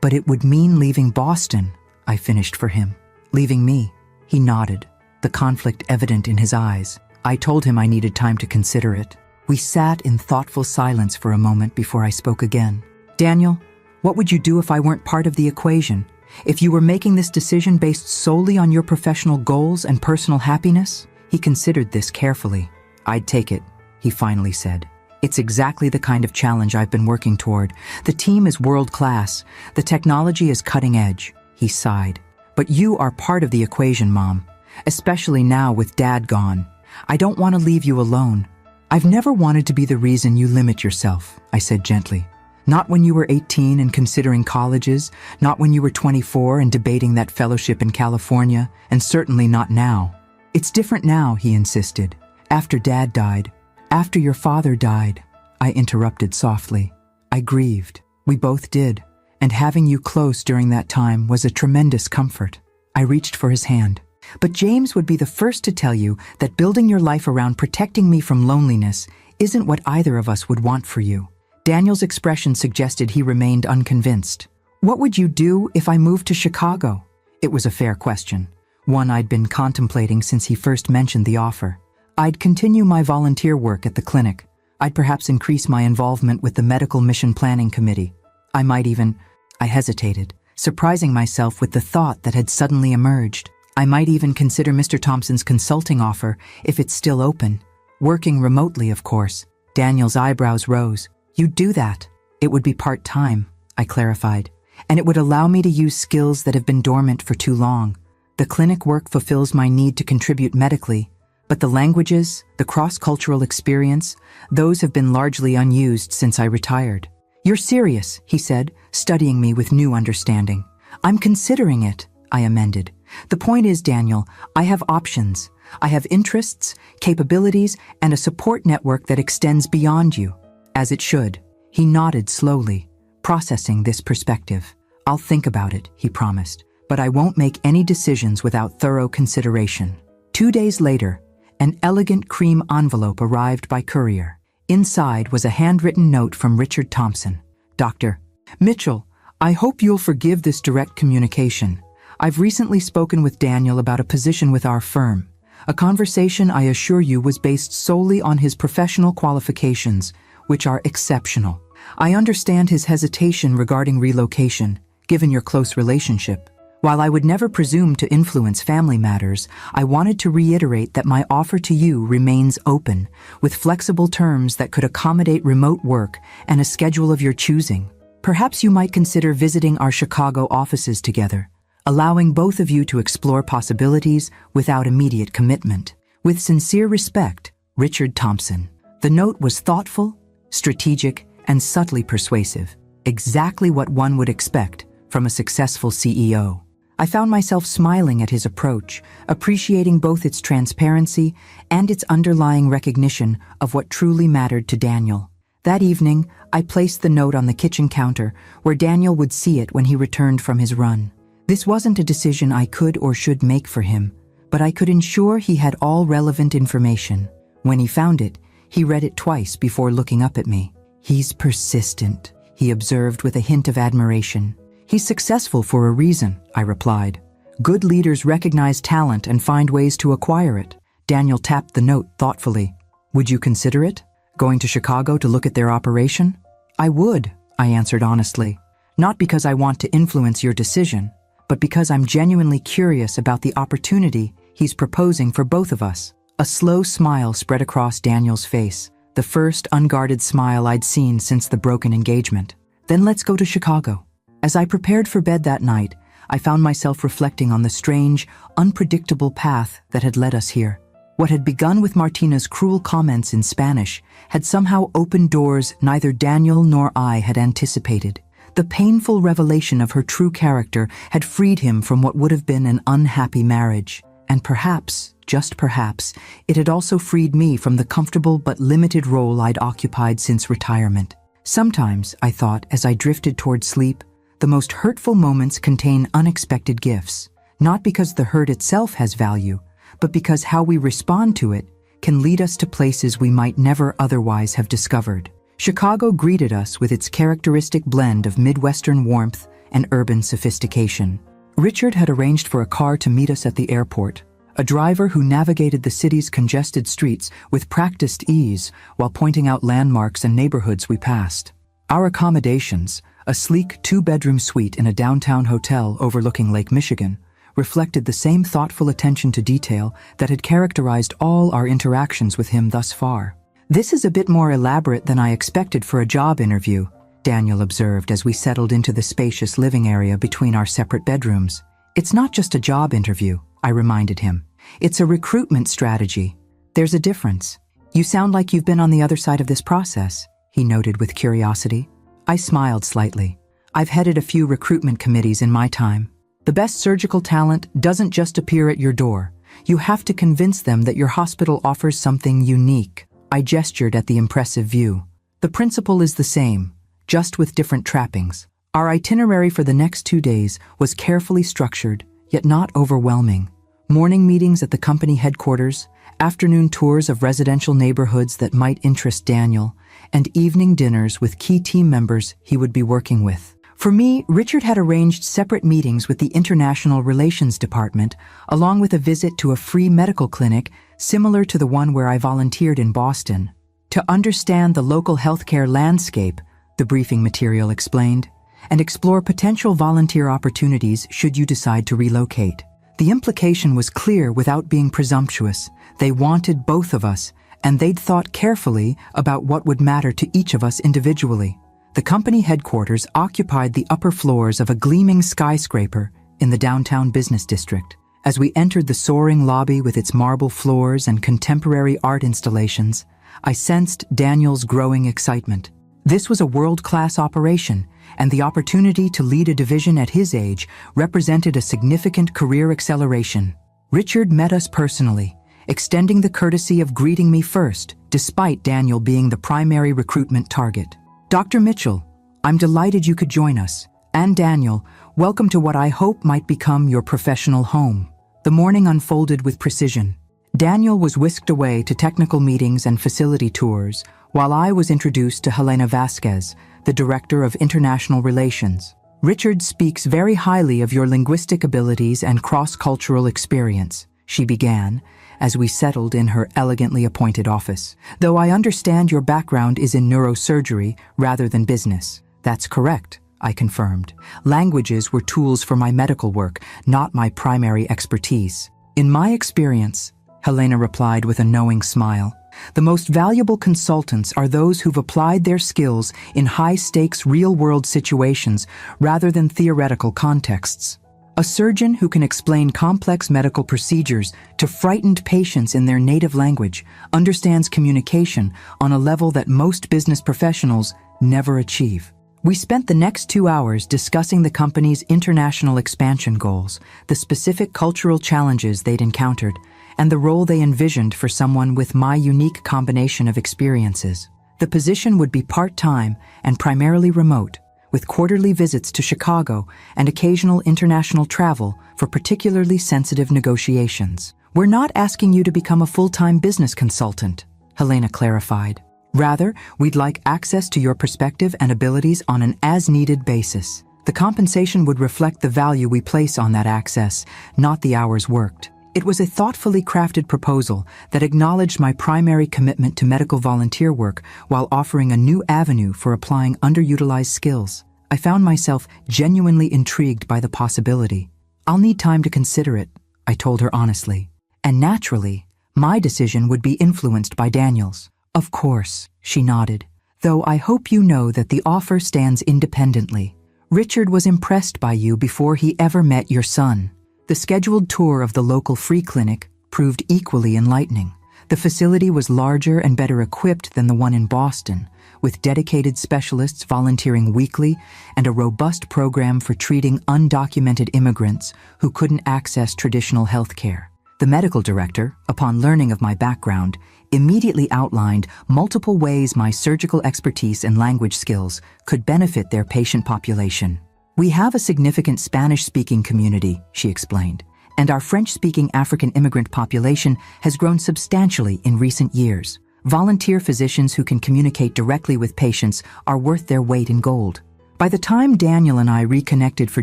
But it would mean leaving Boston," I finished for him. "Leaving me." He nodded, the conflict evident in his eyes. I told him I needed time to consider it. We sat in thoughtful silence for a moment before I spoke again. "Daniel, what would you do if I weren't part of the equation? If you were making this decision based solely on your professional goals and personal happiness?" He considered this carefully. "I'd take it," he finally said. "It's exactly the kind of challenge I've been working toward. The team is world-class. The technology is cutting-edge." He sighed. "But you are part of the equation, Mom. Especially now with Dad gone. I don't want to leave you alone." "I've never wanted to be the reason you limit yourself," I said gently. "Not when you were 18 and considering colleges, not when you were 24 and debating that fellowship in California, and certainly not now." "It's different now," he insisted. "After Dad died. After your father died," I interrupted softly. "I grieved. We both did. And having you close during that time was a tremendous comfort." I reached for his hand. "But James would be the first to tell you that building your life around protecting me from loneliness isn't what either of us would want for you." Daniel's expression suggested he remained unconvinced. "What would you do if I moved to Chicago?" It was a fair question, one I'd been contemplating since he first mentioned the offer. "I'd continue my volunteer work at the clinic. I'd perhaps increase my involvement with the Medical Mission Planning Committee. I might even—" I hesitated, surprising myself with the thought that had suddenly emerged. "I might even consider Mr. Thompson's consulting offer if it's still open. Working remotely, of course." Daniel's eyebrows rose. "You'd do that?" "It would be part-time," I clarified, "and it would allow me to use skills that have been dormant for too long. The clinic work fulfills my need to contribute medically, but the languages, the cross-cultural experience, those have been largely unused since I retired." "You're serious," he said, studying me with new understanding. "I'm considering it," I amended. "The point is, Daniel, I have options. I have interests, capabilities, and a support network that extends beyond you." "As it should." He nodded slowly, processing this perspective. "I'll think about it," he promised, "but I won't make any decisions without thorough consideration." 2 days later, an elegant cream envelope arrived by courier. Inside was a handwritten note from Richard Thompson. "Dr. Mitchell, I hope you'll forgive this direct communication. I've recently spoken with Daniel about a position with our firm. A conversation, I assure you, was based solely on his professional qualifications, which are exceptional. I understand his hesitation regarding relocation, given your close relationship. While I would never presume to influence family matters, I wanted to reiterate that my offer to you remains open, with flexible terms that could accommodate remote work and a schedule of your choosing. Perhaps you might consider visiting our Chicago offices together, allowing both of you to explore possibilities without immediate commitment. With sincere respect, Richard Thompson." The note was thoughtful, strategic, and subtly persuasive, exactly what one would expect from a successful CEO. I found myself smiling at his approach, appreciating both its transparency and its underlying recognition of what truly mattered to Daniel. That evening, I placed the note on the kitchen counter where Daniel would see it when he returned from his run. This wasn't a decision I could or should make for him, but I could ensure he had all relevant information. When he found it, he read it twice before looking up at me. "He's persistent," he observed with a hint of admiration. "He's successful for a reason," I replied. "Good leaders recognize talent and find ways to acquire it." Daniel tapped the note thoughtfully. "Would you consider it?" Going to Chicago to look at their operation? I would, I answered honestly. Not because I want to influence your decision, but because I'm genuinely curious about the opportunity he's proposing for both of us. A slow smile spread across Daniel's face, the first unguarded smile I'd seen since the broken engagement. Then let's go to Chicago. As I prepared for bed that night, I found myself reflecting on the strange, unpredictable path that had led us here. What had begun with Martina's cruel comments in Spanish had somehow opened doors neither Daniel nor I had anticipated. The painful revelation of her true character had freed him from what would have been an unhappy marriage. And perhaps, just perhaps, it had also freed me from the comfortable but limited role I'd occupied since retirement. Sometimes, I thought, as I drifted toward sleep, the most hurtful moments contain unexpected gifts, not because the hurt itself has value, but because how we respond to it can lead us to places we might never otherwise have discovered. Chicago greeted us with its characteristic blend of Midwestern warmth and urban sophistication. Richard had arranged for a car to meet us at the airport, a driver who navigated the city's congested streets with practiced ease while pointing out landmarks and neighborhoods we passed. Our accommodations, a sleek two-bedroom suite in a downtown hotel overlooking Lake Michigan, reflected the same thoughtful attention to detail that had characterized all our interactions with him thus far. "This is a bit more elaborate than I expected for a job interview," Daniel observed as we settled into the spacious living area between our separate bedrooms. "It's not just a job interview," I reminded him. "It's a recruitment strategy. There's a difference. You sound like you've been on the other side of this process," he noted with curiosity. I smiled slightly. "I've headed a few recruitment committees in my time. The best surgical talent doesn't just appear at your door. You have to convince them that your hospital offers something unique." I gestured at the impressive view. "The principle is the same, just with different trappings." Our itinerary for the next 2 days was carefully structured, yet not overwhelming. Morning meetings at the company headquarters, afternoon tours of residential neighborhoods that might interest Daniel, and evening dinners with key team members he would be working with. For me, Richard had arranged separate meetings with the International Relations Department, along with a visit to a free medical clinic similar to the one where I volunteered in Boston. To understand the local healthcare landscape, the briefing material explained, and explore potential volunteer opportunities should you decide to relocate. The implication was clear without being presumptuous. They wanted both of us, and they'd thought carefully about what would matter to each of us individually. The company headquarters occupied the upper floors of a gleaming skyscraper in the downtown business district. As we entered the soaring lobby with its marble floors and contemporary art installations, I sensed Daniel's growing excitement. This was a world-class operation, and the opportunity to lead a division at his age represented a significant career acceleration. Richard met us personally, extending the courtesy of greeting me first, despite Daniel being the primary recruitment target. "Dr. Mitchell, I'm delighted you could join us. And Daniel, welcome to what I hope might become your professional home." The morning unfolded with precision. Daniel was whisked away to technical meetings and facility tours, while I was introduced to Helena Vasquez, the Director of International Relations. "Richard speaks very highly of your linguistic abilities and cross-cultural experience," she began, as we settled in her elegantly appointed office. "Though I understand your background is in neurosurgery rather than business." "That's correct," I confirmed. "Languages were tools for my medical work, not my primary expertise." "In my experience," Helena replied with a knowing smile, "the most valuable consultants are those who've applied their skills in high-stakes real-world situations rather than theoretical contexts. A surgeon who can explain complex medical procedures to frightened patients in their native language understands communication on a level that most business professionals never achieve." We spent the next 2 hours discussing the company's international expansion goals, the specific cultural challenges they'd encountered, and the role they envisioned for someone with my unique combination of experiences. The position would be part-time and primarily remote, with quarterly visits to Chicago and occasional international travel for particularly sensitive negotiations. "We're not asking you to become a full-time business consultant," Helena clarified. "Rather, we'd like access to your perspective and abilities on an as-needed basis. The compensation would reflect the value we place on that access, not the hours worked." It was a thoughtfully crafted proposal that acknowledged my primary commitment to medical volunteer work while offering a new avenue for applying underutilized skills. I found myself genuinely intrigued by the possibility. "I'll need time to consider it," I told her honestly. And naturally, my decision would be influenced by Daniel's. "Of course," she nodded. "Though I hope you know that the offer stands independently. Richard was impressed by you before he ever met your son." The scheduled tour of the local free clinic proved equally enlightening. The facility was larger and better equipped than the one in Boston, with dedicated specialists volunteering weekly and a robust program for treating undocumented immigrants who couldn't access traditional health care. The medical director, upon learning of my background, immediately outlined multiple ways my surgical expertise and language skills could benefit their patient population. "We have a significant Spanish-speaking community," she explained, "and our French-speaking African immigrant population has grown substantially in recent years. Volunteer physicians who can communicate directly with patients are worth their weight in gold." By the time Daniel and I reconnected for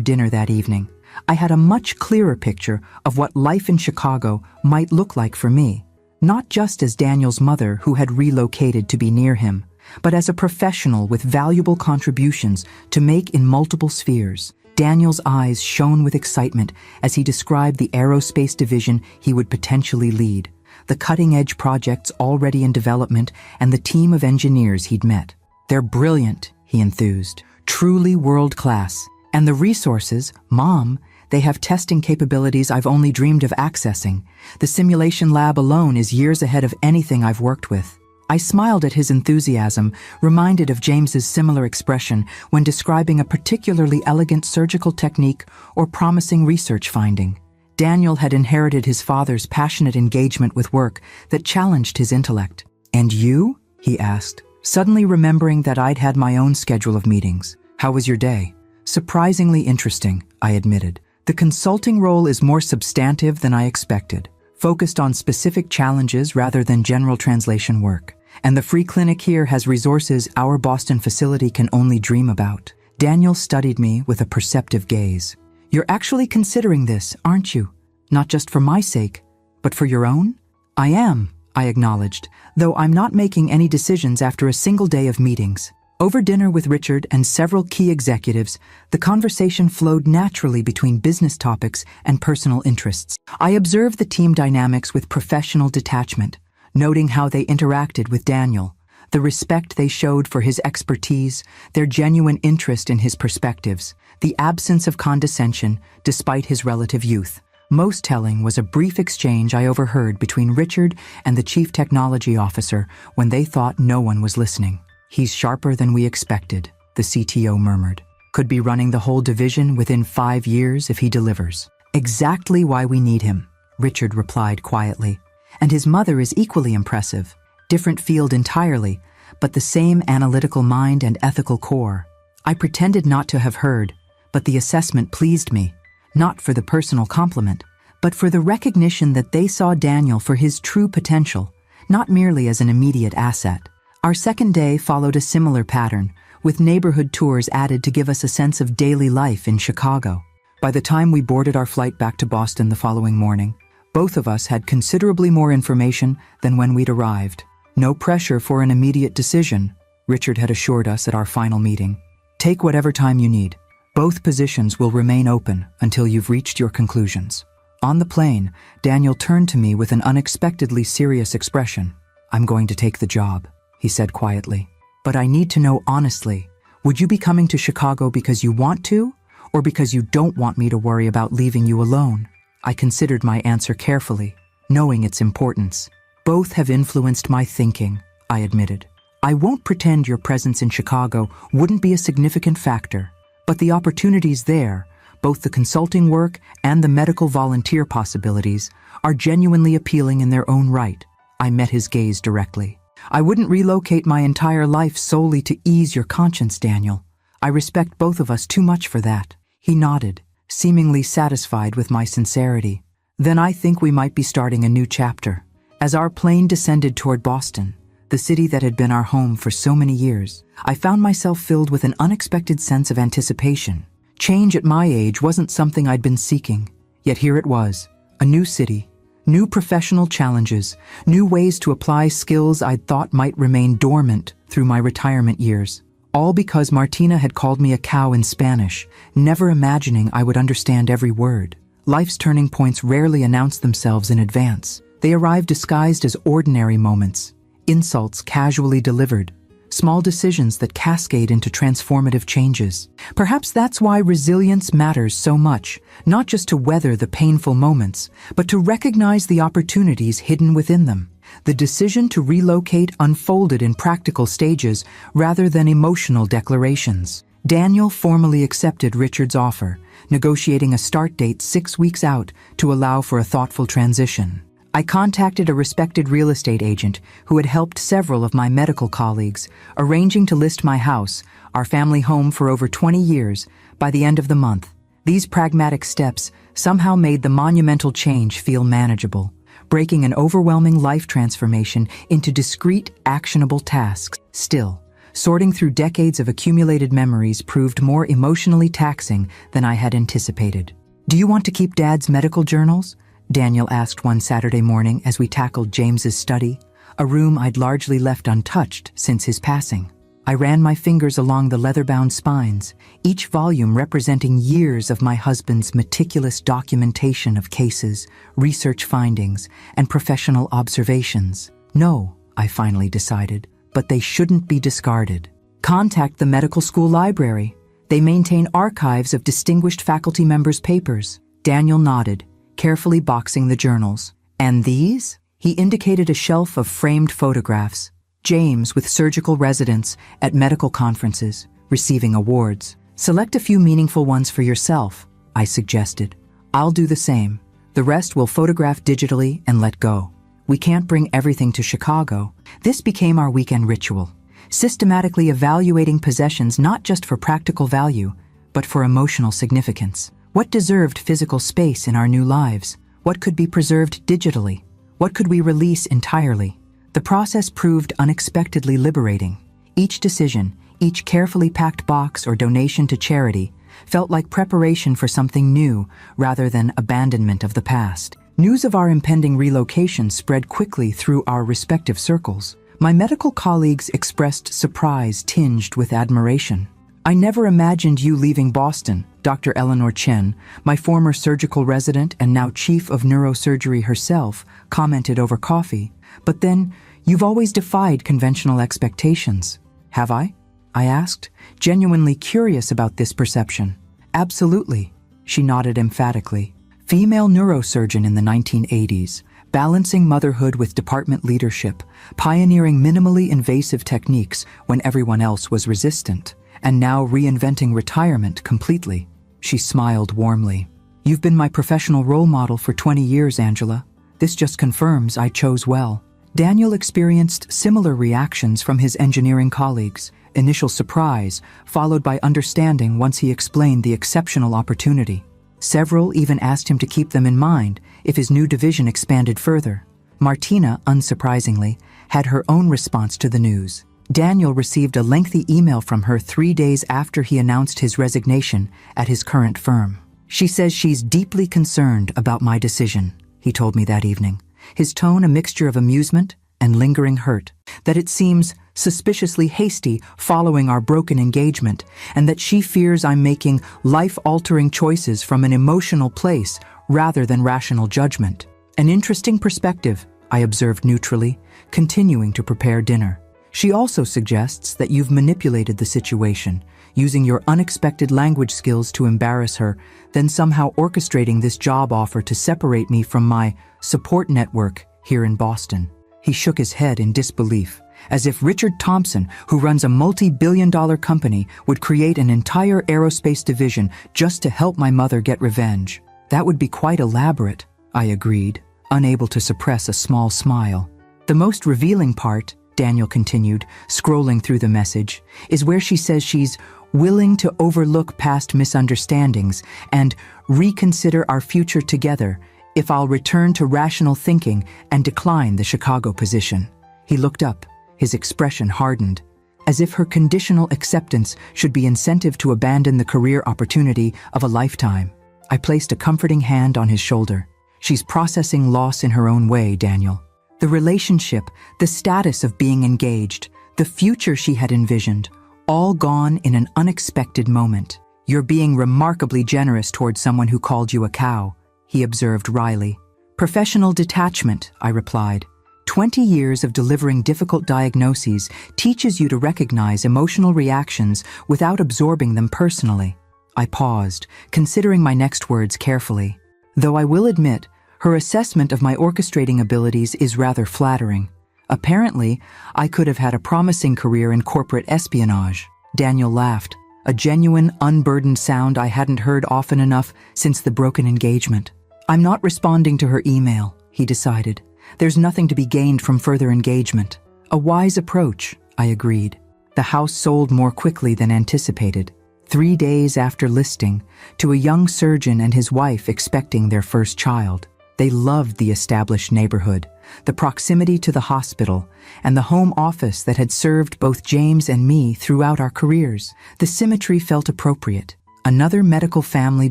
dinner that evening, I had a much clearer picture of what life in Chicago might look like for me, not just as Daniel's mother who had relocated to be near him, but as a professional with valuable contributions to make in multiple spheres. Daniel's eyes shone with excitement as he described the aerospace division he would potentially lead, the cutting-edge projects already in development, and the team of engineers he'd met. "They're brilliant," he enthused, "truly world-class. And the resources, Mom, they have testing capabilities I've only dreamed of accessing. The simulation lab alone is years ahead of anything I've worked with." I smiled at his enthusiasm, reminded of James's similar expression when describing a particularly elegant surgical technique or promising research finding. Daniel had inherited his father's passionate engagement with work that challenged his intellect. "And you?" he asked, suddenly remembering that I'd had my own schedule of meetings. "How was your day?" "Surprisingly interesting," I admitted. "The consulting role is more substantive than I expected, focused on specific challenges rather than general translation work. And the free clinic here has resources our Boston facility can only dream about." Daniel studied me with a perceptive gaze. "You're actually considering this, aren't you? Not just for my sake, but for your own?" "I am," I acknowledged, "though I'm not making any decisions after a single day of meetings." Over dinner with Richard and several key executives, the conversation flowed naturally between business topics and personal interests. I observed the team dynamics with professional detachment, noting how they interacted with Daniel, the respect they showed for his expertise, their genuine interest in his perspectives, the absence of condescension despite his relative youth. Most telling was a brief exchange I overheard between Richard and the chief technology officer when they thought no one was listening. "He's sharper than we expected," the CTO murmured. "Could be running the whole division within 5 years if he delivers." "Exactly why we need him," Richard replied quietly. "And his mother is equally impressive. Different field entirely, but the same analytical mind and ethical core." I pretended not to have heard, but the assessment pleased me, not for the personal compliment, but for the recognition that they saw Daniel for his true potential, not merely as an immediate asset. Our second day followed a similar pattern, with neighborhood tours added to give us a sense of daily life in Chicago. By the time we boarded our flight back to Boston the following morning, both of us had considerably more information than when we'd arrived. "No pressure for an immediate decision," Richard had assured us at our final meeting. "Take whatever time you need. Both positions will remain open until you've reached your conclusions." On the plane, Daniel turned to me with an unexpectedly serious expression. "I'm going to take the job," he said quietly. "But I need to know honestly, would you be coming to Chicago because you want to, or because you don't want me to worry about leaving you alone?" I considered my answer carefully, knowing its importance. "Both have influenced my thinking," I admitted. "I won't pretend your presence in Chicago wouldn't be a significant factor, but the opportunities there, both the consulting work and the medical volunteer possibilities, are genuinely appealing in their own right." I met his gaze directly. "I wouldn't relocate my entire life solely to ease your conscience, Daniel. I respect both of us too much for that." He nodded, seemingly satisfied with my sincerity. "Then I think we might be starting a new chapter." As our plane descended toward Boston, the city that had been our home for so many years, I found myself filled with an unexpected sense of anticipation. Change at my age wasn't something I'd been seeking, yet here it was, a new city, New professional challenges, new ways to apply skills I'd thought might remain dormant through my retirement years. All because Martina had called me a cow in Spanish, never imagining I would understand every word. Life's turning points rarely announce themselves in advance. They arrive disguised as ordinary moments, insults casually delivered, small decisions that cascade into transformative changes. Perhaps that's why resilience matters so much, not just to weather the painful moments, but to recognize the opportunities hidden within them. The decision to relocate unfolded in practical stages rather than emotional declarations. Daniel formally accepted Richard's offer, negotiating a start date 6 weeks out to allow for a thoughtful transition. I contacted a respected real estate agent who had helped several of my medical colleagues, arranging to list my house, our family home for over 20 years, by the end of the month. These pragmatic steps somehow made the monumental change feel manageable, breaking an overwhelming life transformation into discrete, actionable tasks. Still, sorting through decades of accumulated memories proved more emotionally taxing than I had anticipated. "Do you want to keep Dad's medical journals?" Daniel asked one Saturday morning as we tackled James's study, a room I'd largely left untouched since his passing. I ran my fingers along the leather-bound spines, each volume representing years of my husband's meticulous documentation of cases, research findings, and professional observations. No, I finally decided, but they shouldn't be discarded. Contact the medical school library. They maintain archives of distinguished faculty members' papers. Daniel nodded, carefully boxing the journals. "And these?" He indicated a shelf of framed photographs. James with surgical residence at medical conferences, receiving awards. "Select a few meaningful ones for yourself," I suggested. "I'll do the same. The rest we'll photograph digitally and let go. We can't bring everything to Chicago." This became our weekend ritual, systematically evaluating possessions not just for practical value, but for emotional significance. What deserved physical space in our new lives? What could be preserved digitally? What could we release entirely? The process proved unexpectedly liberating. Each decision, each carefully packed box or donation to charity, felt like preparation for something new rather than abandonment of the past. News of our impending relocation spread quickly through our respective circles. My medical colleagues expressed surprise tinged with admiration. "I never imagined you leaving Boston," Dr. Eleanor Chen, my former surgical resident and now chief of neurosurgery herself, commented over coffee. "But then, you've always defied conventional expectations." "Have I?" I asked, genuinely curious about this perception. "Absolutely," she nodded emphatically. Female neurosurgeon in the 1980s, balancing motherhood with department leadership, pioneering minimally invasive techniques when everyone else was resistant, and now reinventing retirement completely. She smiled warmly. "You've been my professional role model for 20 years, Angela. This just confirms I chose well." Daniel experienced similar reactions from his engineering colleagues, initial surprise, followed by understanding once he explained the exceptional opportunity. Several even asked him to keep them in mind if his new division expanded further. Martina, unsurprisingly, had her own response to the news. Daniel received a lengthy email from her 3 days after he announced his resignation at his current firm. "She says she's deeply concerned about my decision," he told me that evening, his tone a mixture of amusement and lingering hurt, "that it seems suspiciously hasty following our broken engagement, and that she fears I'm making life-altering choices from an emotional place rather than rational judgment." "An interesting perspective," I observed neutrally, continuing to prepare dinner. "She also suggests that you've manipulated the situation, using your unexpected language skills to embarrass her, then somehow orchestrating this job offer to separate me from my support network here in Boston." He shook his head in disbelief, as if Richard Thompson, who runs a multi-billion-dollar company, would create an entire aerospace division just to help my mother get revenge. "That would be quite elaborate," I agreed, unable to suppress a small smile. "The most revealing part," Daniel continued, scrolling through the message, "is where she says she's willing to overlook past misunderstandings and reconsider our future together if I'll return to rational thinking and decline the Chicago position." He looked up, his expression hardened, as if her conditional acceptance should be incentive to abandon the career opportunity of a lifetime. I placed a comforting hand on his shoulder. She's processing loss in her own way, Daniel. The relationship, the status of being engaged, the future she had envisioned, all gone in an unexpected moment. You're being remarkably generous towards someone who called you a cow, he observed wryly. Professional detachment, I replied. 20 years of delivering difficult diagnoses teaches you to recognize emotional reactions without absorbing them personally. I paused, considering my next words carefully. Though I will admit, her assessment of my orchestrating abilities is rather flattering. Apparently, I could have had a promising career in corporate espionage. Daniel laughed, a genuine, unburdened sound I hadn't heard often enough since the broken engagement. I'm not responding to her email, he decided. There's nothing to be gained from further engagement. A wise approach, I agreed. The house sold more quickly than anticipated. 3 days after listing, to a young surgeon and his wife expecting their first child. They loved the established neighborhood, the proximity to the hospital, and the home office that had served both James and me throughout our careers. The symmetry felt appropriate. Another medical family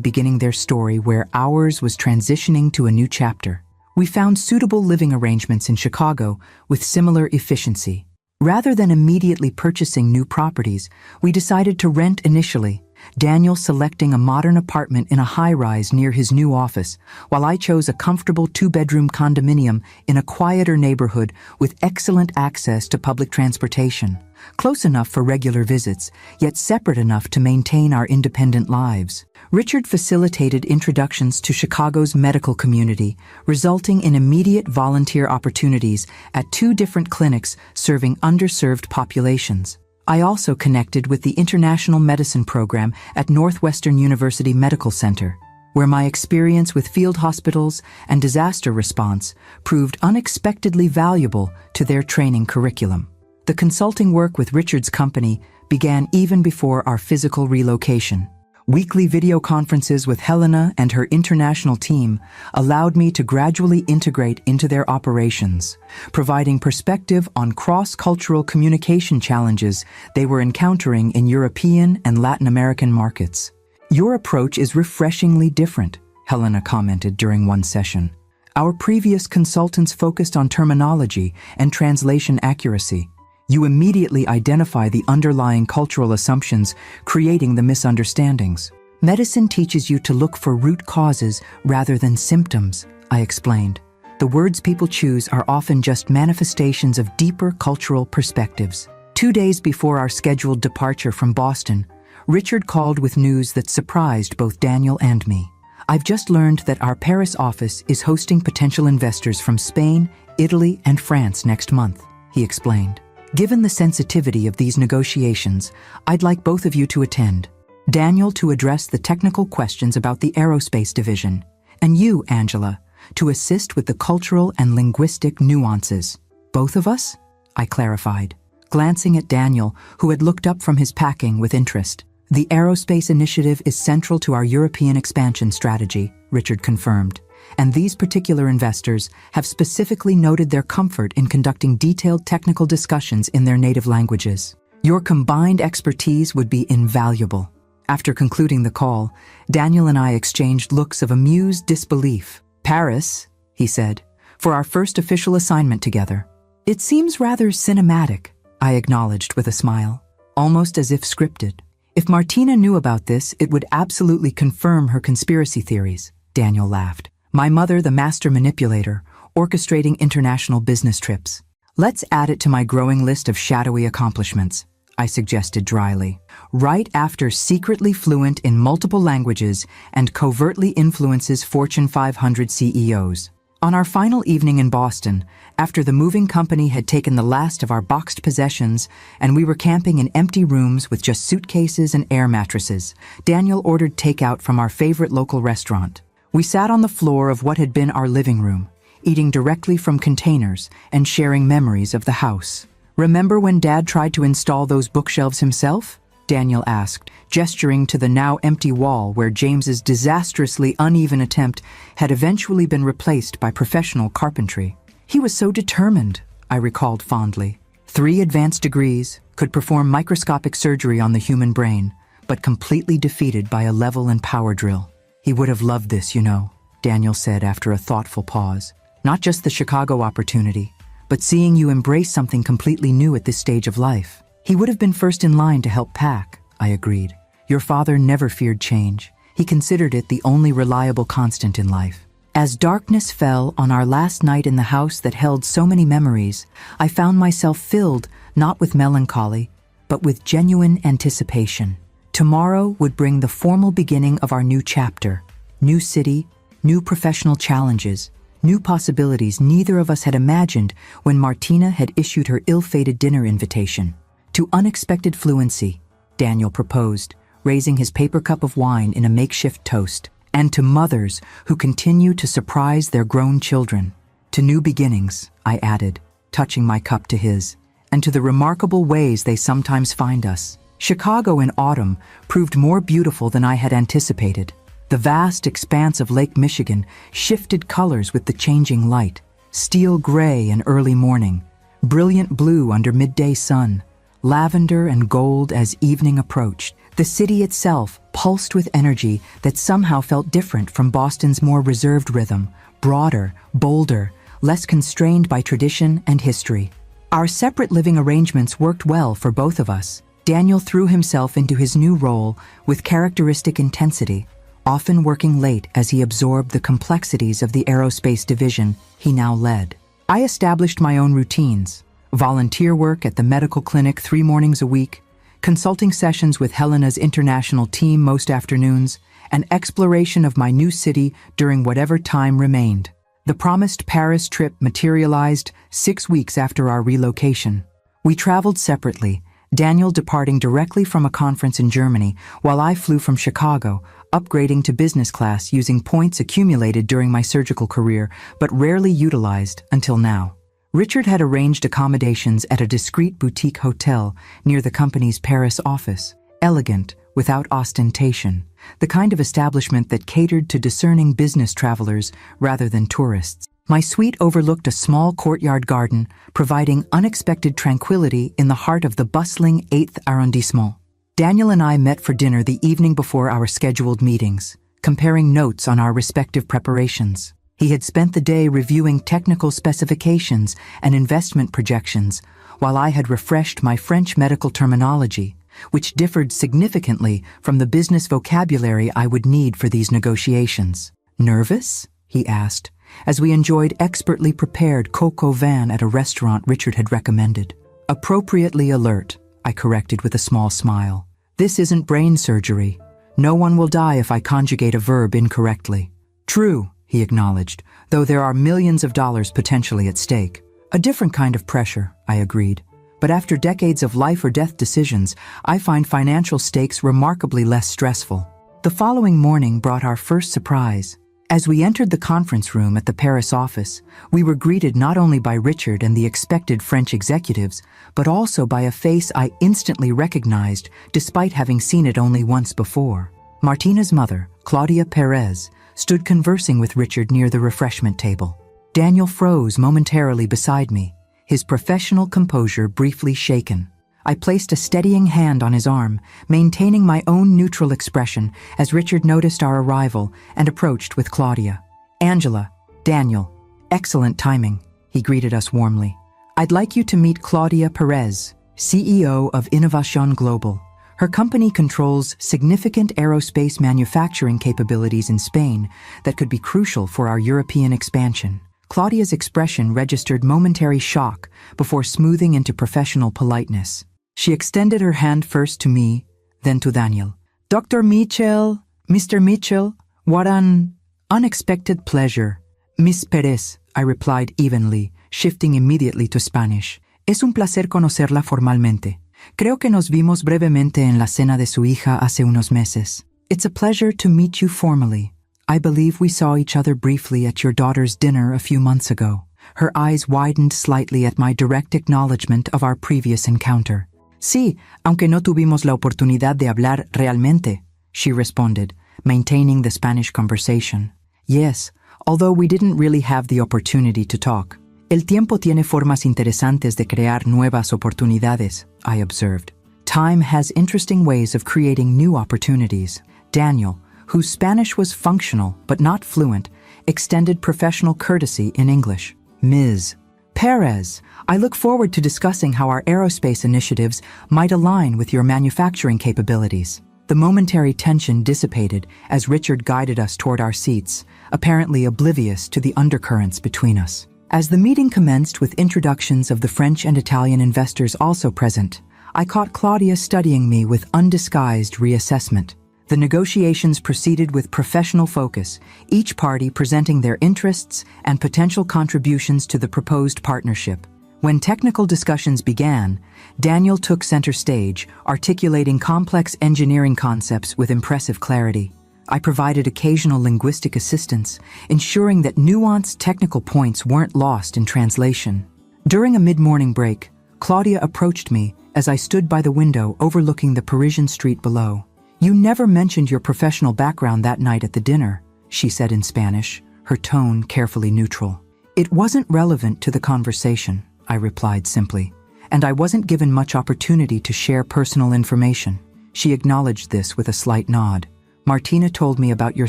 beginning their story where ours was transitioning to a new chapter. We found suitable living arrangements in Chicago with similar efficiency. Rather than immediately purchasing new properties, we decided to rent initially, Daniel selecting a modern apartment in a high-rise near his new office, while I chose a comfortable 2-bedroom condominium in a quieter neighborhood with excellent access to public transportation, close enough for regular visits, yet separate enough to maintain our independent lives. Richard facilitated introductions to Chicago's medical community, resulting in immediate volunteer opportunities at 2 different clinics serving underserved populations. I also connected with the International Medicine Program at Northwestern University Medical Center, where my experience with field hospitals and disaster response proved unexpectedly valuable to their training curriculum. The consulting work with Richard's company began even before our physical relocation. Weekly video conferences with Helena and her international team allowed me to gradually integrate into their operations, providing perspective on cross-cultural communication challenges they were encountering in European and Latin American markets. Your approach is refreshingly different, Helena commented during one session. Our previous consultants focused on terminology and translation accuracy. You immediately identify the underlying cultural assumptions, creating the misunderstandings. Medicine teaches you to look for root causes rather than symptoms, I explained. The words people choose are often just manifestations of deeper cultural perspectives. 2 days before our scheduled departure from Boston, Richard called with news that surprised both Daniel and me. I've just learned that our Paris office is hosting potential investors from Spain, Italy, and France next month, he explained. Given the sensitivity of these negotiations, I'd like both of you to attend. Daniel to address the technical questions about the aerospace division, and you, Angela, to assist with the cultural and linguistic nuances. Both of us? I clarified, glancing at Daniel, who had looked up from his packing with interest. The aerospace initiative is central to our European expansion strategy, Richard confirmed. And these particular investors have specifically noted their comfort in conducting detailed technical discussions in their native languages. Your combined expertise would be invaluable. After concluding the call, Daniel and I exchanged looks of amused disbelief. Paris, he said, for our first official assignment together. It seems rather cinematic, I acknowledged with a smile, almost as if scripted. If Martina knew about this, it would absolutely confirm her conspiracy theories, Daniel laughed. My mother, the master manipulator, orchestrating international business trips. Let's add it to my growing list of shadowy accomplishments, I suggested dryly. Right after secretly fluent in multiple languages and covertly influences Fortune 500 CEOs. On our final evening in Boston, after the moving company had taken the last of our boxed possessions and we were camping in empty rooms with just suitcases and air mattresses, Daniel ordered takeout from our favorite local restaurant. We sat on the floor of what had been our living room, eating directly from containers and sharing memories of the house. Remember when Dad tried to install those bookshelves himself? Daniel asked, gesturing to the now empty wall where James's disastrously uneven attempt had eventually been replaced by professional carpentry. He was so determined, I recalled fondly. 3 advanced degrees, could perform microscopic surgery on the human brain, but completely defeated by a level and power drill. He would have loved this, you know. Daniel said after a thoughtful pause. Not just the Chicago opportunity, but seeing you embrace something completely new at this stage of life. He would have been first in line to help pack, I agreed. Your father never feared change. He considered it the only reliable constant in life. As darkness fell on our last night in the house that held so many memories, I found myself filled not with melancholy, but with genuine anticipation. Tomorrow would bring the formal beginning of our new chapter. New city, new professional challenges, new possibilities neither of us had imagined when Martina had issued her ill-fated dinner invitation. To unexpected fluency, Daniel proposed, raising his paper cup of wine in a makeshift toast, and to mothers who continue to surprise their grown children. To new beginnings, I added, touching my cup to his, and to the remarkable ways they sometimes find us. Chicago in autumn proved more beautiful than I had anticipated. The vast expanse of Lake Michigan shifted colors with the changing light, steel gray in early morning, brilliant blue under midday sun, lavender and gold as evening approached. The city itself pulsed with energy that somehow felt different from Boston's more reserved rhythm, broader, bolder, less constrained by tradition and history. Our separate living arrangements worked well for both of us. Daniel threw himself into his new role with characteristic intensity, often working late as he absorbed the complexities of the aerospace division he now led. I established my own routines: volunteer work at the medical clinic 3 mornings a week, consulting sessions with Helena's international team most afternoons, and exploration of my new city during whatever time remained. The promised Paris trip materialized 6 weeks after our relocation. We traveled separately, Daniel departing directly from a conference in Germany, while I flew from Chicago, upgrading to business class using points accumulated during my surgical career, but rarely utilized until now. Richard had arranged accommodations at a discreet boutique hotel near the company's Paris office, elegant, without ostentation, the kind of establishment that catered to discerning business travelers rather than tourists. My suite overlooked a small courtyard garden, providing unexpected tranquility in the heart of the bustling 8th arrondissement. Daniel and I met for dinner the evening before our scheduled meetings, comparing notes on our respective preparations. He had spent the day reviewing technical specifications and investment projections, while I had refreshed my French medical terminology, which differed significantly from the business vocabulary I would need for these negotiations. "Nervous?" he asked, as we enjoyed expertly prepared coq au vin at a restaurant Richard had recommended. "Appropriately alert," I corrected with a small smile. "This isn't brain surgery. No one will die if I conjugate a verb incorrectly." "True," he acknowledged, "though there are millions of dollars potentially at stake." "A different kind of pressure," I agreed. "But after decades of life or death decisions, I find financial stakes remarkably less stressful." The following morning brought our first surprise. As we entered the conference room at the Paris office, we were greeted not only by Richard and the expected French executives, but also by a face I instantly recognized despite having seen it only once before. Martina's mother, Claudia Perez, stood conversing with Richard near the refreshment table. Daniel froze momentarily beside me, his professional composure briefly shaken. I placed a steadying hand on his arm, maintaining my own neutral expression as Richard noticed our arrival and approached with Claudia. "Angela, Daniel, excellent timing," he greeted us warmly. "I'd like you to meet Claudia Perez, CEO of Innovación Global. Her company controls significant aerospace manufacturing capabilities in Spain that could be crucial for our European expansion." Claudia's expression registered momentary shock before smoothing into professional politeness. She extended her hand first to me, then to Daniel. "Dr. Mitchell, Mr. Mitchell, what an unexpected pleasure." "Miss Perez," I replied evenly, shifting immediately to Spanish. "Es un placer conocerla formalmente. Creo que nos vimos brevemente en la cena de su hija hace unos meses." "It's a pleasure to meet you formally. I believe we saw each other briefly at your daughter's dinner a few months ago." Her eyes widened slightly at my direct acknowledgement of our previous encounter. "Sí, aunque no tuvimos la oportunidad de hablar realmente," she responded, maintaining the Spanish conversation. "Yes, although we didn't really have the opportunity to talk. El tiempo tiene formas interesantes de crear nuevas oportunidades," I observed. "Time has interesting ways of creating new opportunities." Daniel, whose Spanish was functional but not fluent, extended professional courtesy in English. Ms. Perez, I look forward to discussing how our aerospace initiatives might align with your manufacturing capabilities. The momentary tension dissipated as Richard guided us toward our seats, apparently oblivious to the undercurrents between us. As the meeting commenced with introductions of the French and Italian investors also present, I caught Claudia studying me with undisguised reassessment. The negotiations proceeded with professional focus, each party presenting their interests and potential contributions to the proposed partnership. When technical discussions began, Daniel took center stage, articulating complex engineering concepts with impressive clarity. I provided occasional linguistic assistance, ensuring that nuanced technical points weren't lost in translation. During a mid-morning break, Claudia approached me as I stood by the window overlooking the Parisian street below. "You never mentioned your professional background that night at the dinner," she said in Spanish, her tone carefully neutral. "It wasn't relevant to the conversation," I replied simply, "and I wasn't given much opportunity to share personal information." She acknowledged this with a slight nod. "Martina told me about your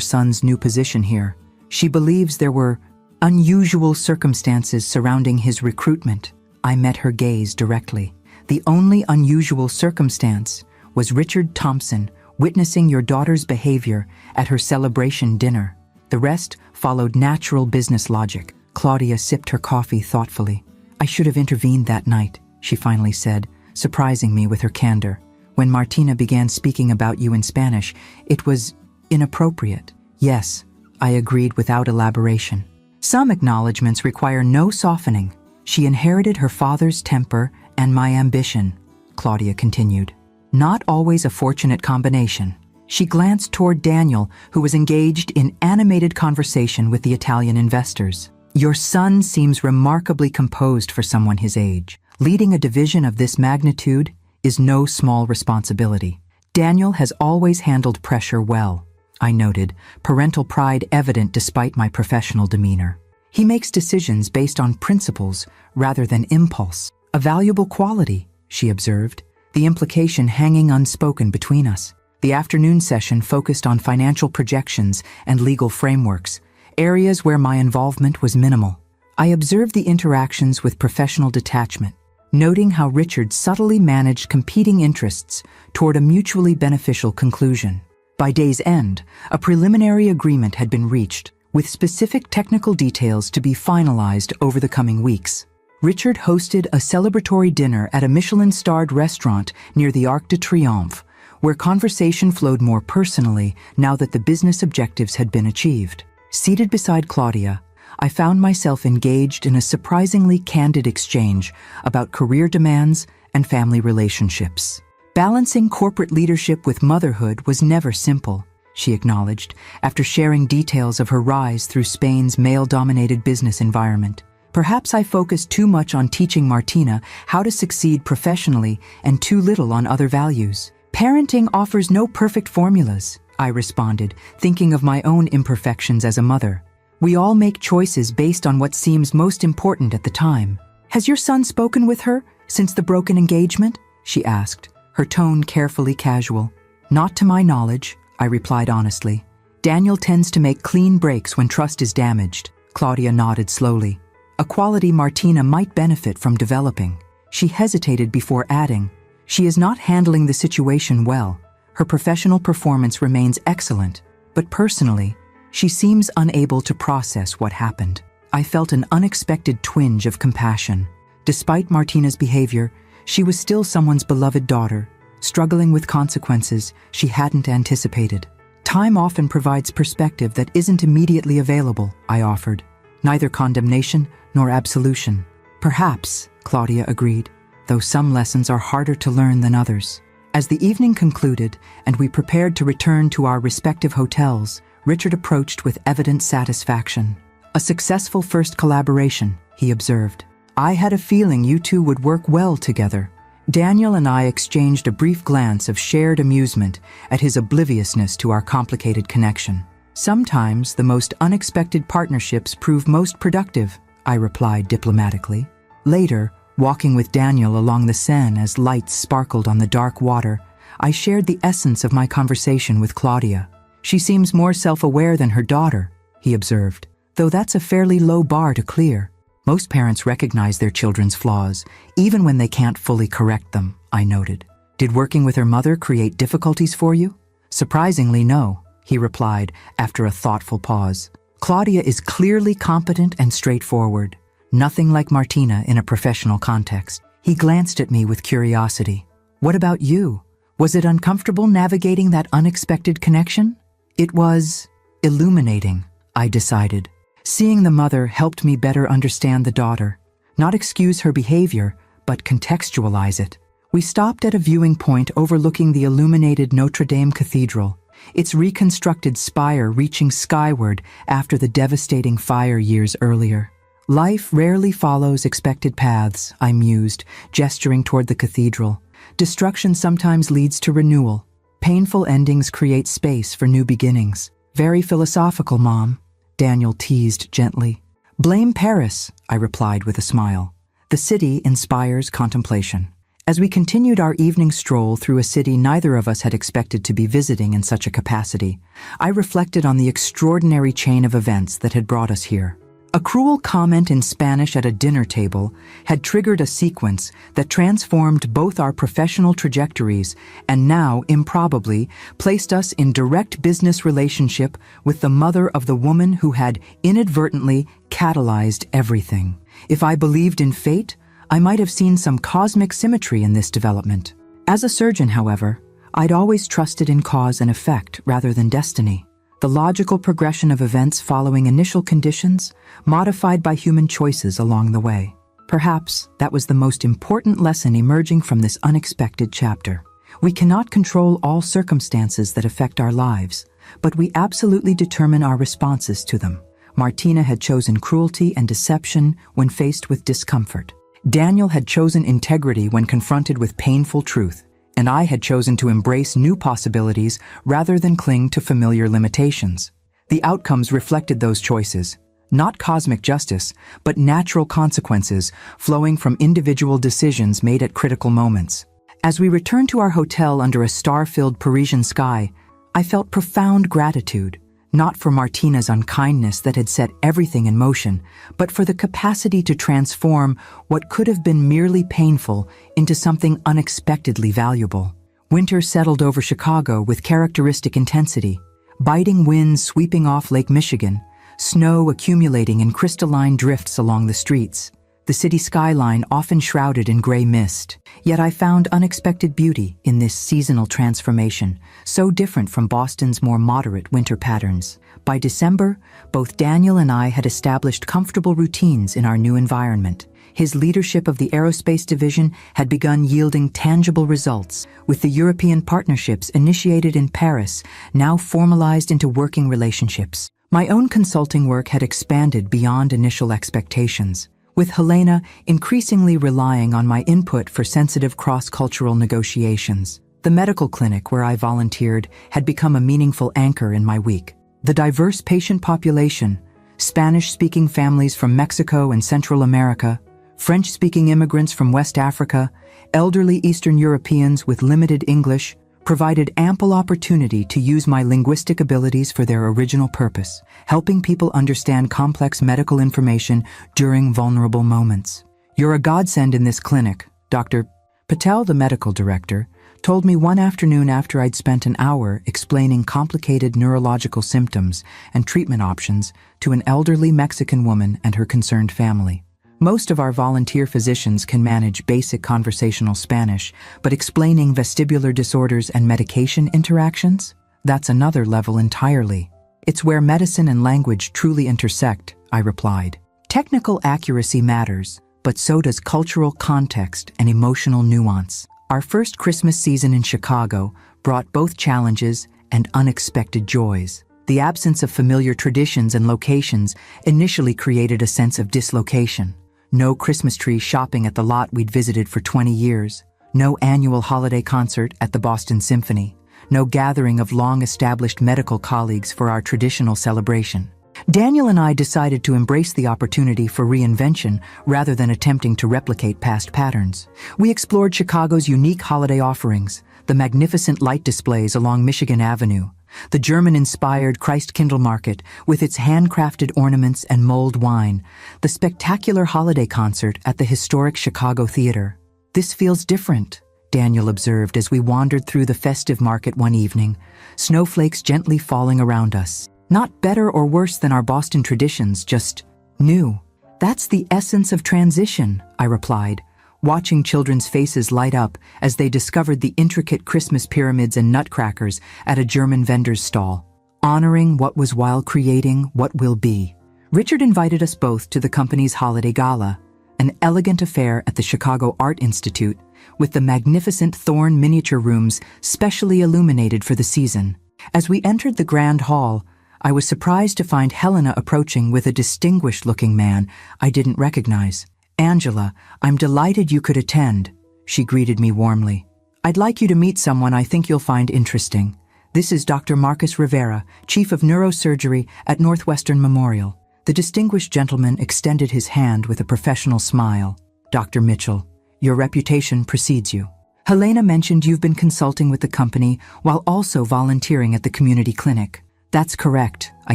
son's new position here. She believes there were unusual circumstances surrounding his recruitment." I met her gaze directly. "The only unusual circumstance was Richard Thompson witnessing your daughter's behavior at her celebration dinner. The rest followed natural business logic." Claudia sipped her coffee thoughtfully. "I should have intervened that night," she finally said, surprising me with her candor. "When Martina began speaking about you in Spanish, it was inappropriate." "Yes," I agreed without elaboration. "Some acknowledgments require no softening. She inherited her father's temper and my ambition," Claudia continued. "Not always a fortunate combination." She glanced toward Daniel, who was engaged in animated conversation with the Italian investors. "Your son seems remarkably composed for someone his age. Leading a division of this magnitude is no small responsibility. Daniel has always handled pressure well," I noted, parental pride evident despite my professional demeanor. "He makes decisions based on principles rather than impulse. A valuable quality," she observed, the implication hanging unspoken between us. The afternoon session focused on financial projections and legal frameworks, areas where my involvement was minimal. I observed the interactions with professional detachment, noting how Richard subtly managed competing interests toward a mutually beneficial conclusion. By day's end, a preliminary agreement had been reached, with specific technical details to be finalized over the coming weeks. Richard hosted a celebratory dinner at a Michelin-starred restaurant near the Arc de Triomphe, where conversation flowed more personally now that the business objectives had been achieved. Seated beside Claudia, I found myself engaged in a surprisingly candid exchange about career demands and family relationships. "Balancing corporate leadership with motherhood was never simple," she acknowledged, after sharing details of her rise through Spain's male-dominated business environment. "Perhaps I focused too much on teaching Martina how to succeed professionally and too little on other values. Parenting offers no perfect formulas," I responded, thinking of my own imperfections as a mother. "We all make choices based on what seems most important at the time." "Has your son spoken with her since the broken engagement?" she asked, her tone carefully casual. "Not to my knowledge," I replied honestly. "Daniel tends to make clean breaks when trust is damaged." Claudia nodded slowly. "A quality Martina might benefit from developing." She hesitated before adding, "She is not handling the situation well. Her professional performance remains excellent, but personally, she seems unable to process what happened." I felt an unexpected twinge of compassion. Despite Martina's behavior, she was still someone's beloved daughter, struggling with consequences she hadn't anticipated. "Time often provides perspective that isn't immediately available," I offered. "Neither condemnation nor absolution." "Perhaps," Claudia agreed, "though some lessons are harder to learn than others." As the evening concluded and we prepared to return to our respective hotels, Richard approached with evident satisfaction. "A successful first collaboration," he observed. "I had a feeling you two would work well together." Daniel and I exchanged a brief glance of shared amusement at his obliviousness to our complicated connection. "Sometimes the most unexpected partnerships prove most productive," I replied diplomatically. Later, walking with Daniel along the Seine as lights sparkled on the dark water, I shared the essence of my conversation with Claudia. "She seems more self-aware than her daughter," he observed. though that's a fairly low bar to clear. Most parents recognize their children's flaws, even when they can't fully correct them, I noted. Did working with her mother create difficulties for you? Surprisingly, no, he replied after a thoughtful pause. Claudia is clearly competent and straightforward. Nothing like Martina in a professional context. He glanced at me with curiosity. What about you? Was it uncomfortable navigating that unexpected connection? It was illuminating, I decided. Seeing the mother helped me better understand the daughter, not excuse her behavior, but contextualize it. We stopped at a viewing point overlooking the illuminated Notre Dame Cathedral, its reconstructed spire reaching skyward after the devastating fire years earlier. Life rarely follows expected paths, I mused, gesturing toward the cathedral. Destruction sometimes leads to renewal. Painful endings create space for new beginnings. Very philosophical, Mom, Daniel teased gently. Blame Paris, I replied with a smile. The city inspires contemplation. As we continued our evening stroll through a city neither of us had expected to be visiting in such a capacity, I reflected on the extraordinary chain of events that had brought us here. A cruel comment in Spanish at a dinner table had triggered a sequence that transformed both our professional trajectories and now, improbably, placed us in direct business relationship with the mother of the woman who had inadvertently catalyzed everything. If I believed in fate, I might have seen some cosmic symmetry in this development. As a surgeon, however, I'd always trusted in cause and effect rather than destiny. The logical progression of events following initial conditions, modified by human choices along the way. Perhaps that was the most important lesson emerging from this unexpected chapter. We cannot control all circumstances that affect our lives, but we absolutely determine our responses to them. Martina had chosen cruelty and deception when faced with discomfort. Daniel had chosen integrity when confronted with painful truth. And I had chosen to embrace new possibilities rather than cling to familiar limitations. The outcomes reflected those choices, not cosmic justice, but natural consequences flowing from individual decisions made at critical moments. As we returned to our hotel under a star-filled Parisian sky, I felt profound gratitude, not for Martina's unkindness that had set everything in motion, but for the capacity to transform what could have been merely painful into something unexpectedly valuable. Winter settled over Chicago with characteristic intensity, biting winds sweeping off Lake Michigan, snow accumulating in crystalline drifts along the streets, the city skyline often shrouded in gray mist. Yet I found unexpected beauty in this seasonal transformation, so different from Boston's more moderate winter patterns. By December, both Daniel and I had established comfortable routines in our new environment. His leadership of the aerospace division had begun yielding tangible results, with the European partnerships initiated in Paris now formalized into working relationships. My own consulting work had expanded beyond initial expectations, with Helena increasingly relying on my input for sensitive cross-cultural negotiations. The medical clinic where I volunteered had become a meaningful anchor in my week. The diverse patient population, Spanish-speaking families from Mexico and Central America, French-speaking immigrants from West Africa, elderly Eastern Europeans with limited English, provided ample opportunity to use my linguistic abilities for their original purpose, helping people understand complex medical information during vulnerable moments. You're a godsend in this clinic, Dr. Patel, the medical director, told me one afternoon after I'd spent an hour explaining complicated neurological symptoms and treatment options to an elderly Mexican woman and her concerned family. Most of our volunteer physicians can manage basic conversational Spanish, but explaining vestibular disorders and medication interactions? That's another level entirely. It's where medicine and language truly intersect, I replied. Technical accuracy matters, but so does cultural context and emotional nuance. Our first Christmas season in Chicago brought both challenges and unexpected joys. The absence of familiar traditions and locations initially created a sense of dislocation. No Christmas tree shopping at the lot we'd visited for 20 years. No annual holiday concert at the Boston Symphony. No gathering of long-established medical colleagues for our traditional celebration. Daniel and I decided to embrace the opportunity for reinvention rather than attempting to replicate past patterns. We explored Chicago's unique holiday offerings, the magnificent light displays along Michigan Avenue, The German-inspired Christkindl market, with its handcrafted ornaments and mulled wine, the spectacular holiday concert at the historic Chicago Theater. "This feels different," Daniel observed as we wandered through the festive market one evening, snowflakes gently falling around us. "Not better or worse than our Boston traditions, just new." "That's the essence of transition," I replied, watching children's faces light up as they discovered the intricate Christmas pyramids and nutcrackers at a German vendor's stall. Honoring what was while creating what will be. Richard invited us both to the company's holiday gala, an elegant affair at the Chicago Art Institute, with the magnificent Thorn miniature rooms specially illuminated for the season. As we entered the grand hall, I was surprised to find Helena approaching with a distinguished-looking man I didn't recognize. "Angela, I'm delighted you could attend," she greeted me warmly. "I'd like you to meet someone I think you'll find interesting. This is Dr. Marcus Rivera, Chief of Neurosurgery at Northwestern Memorial." The distinguished gentleman extended his hand with a professional smile. "Dr. Mitchell, your reputation precedes you. Helena mentioned you've been consulting with the company while also volunteering at the community clinic." "That's correct," I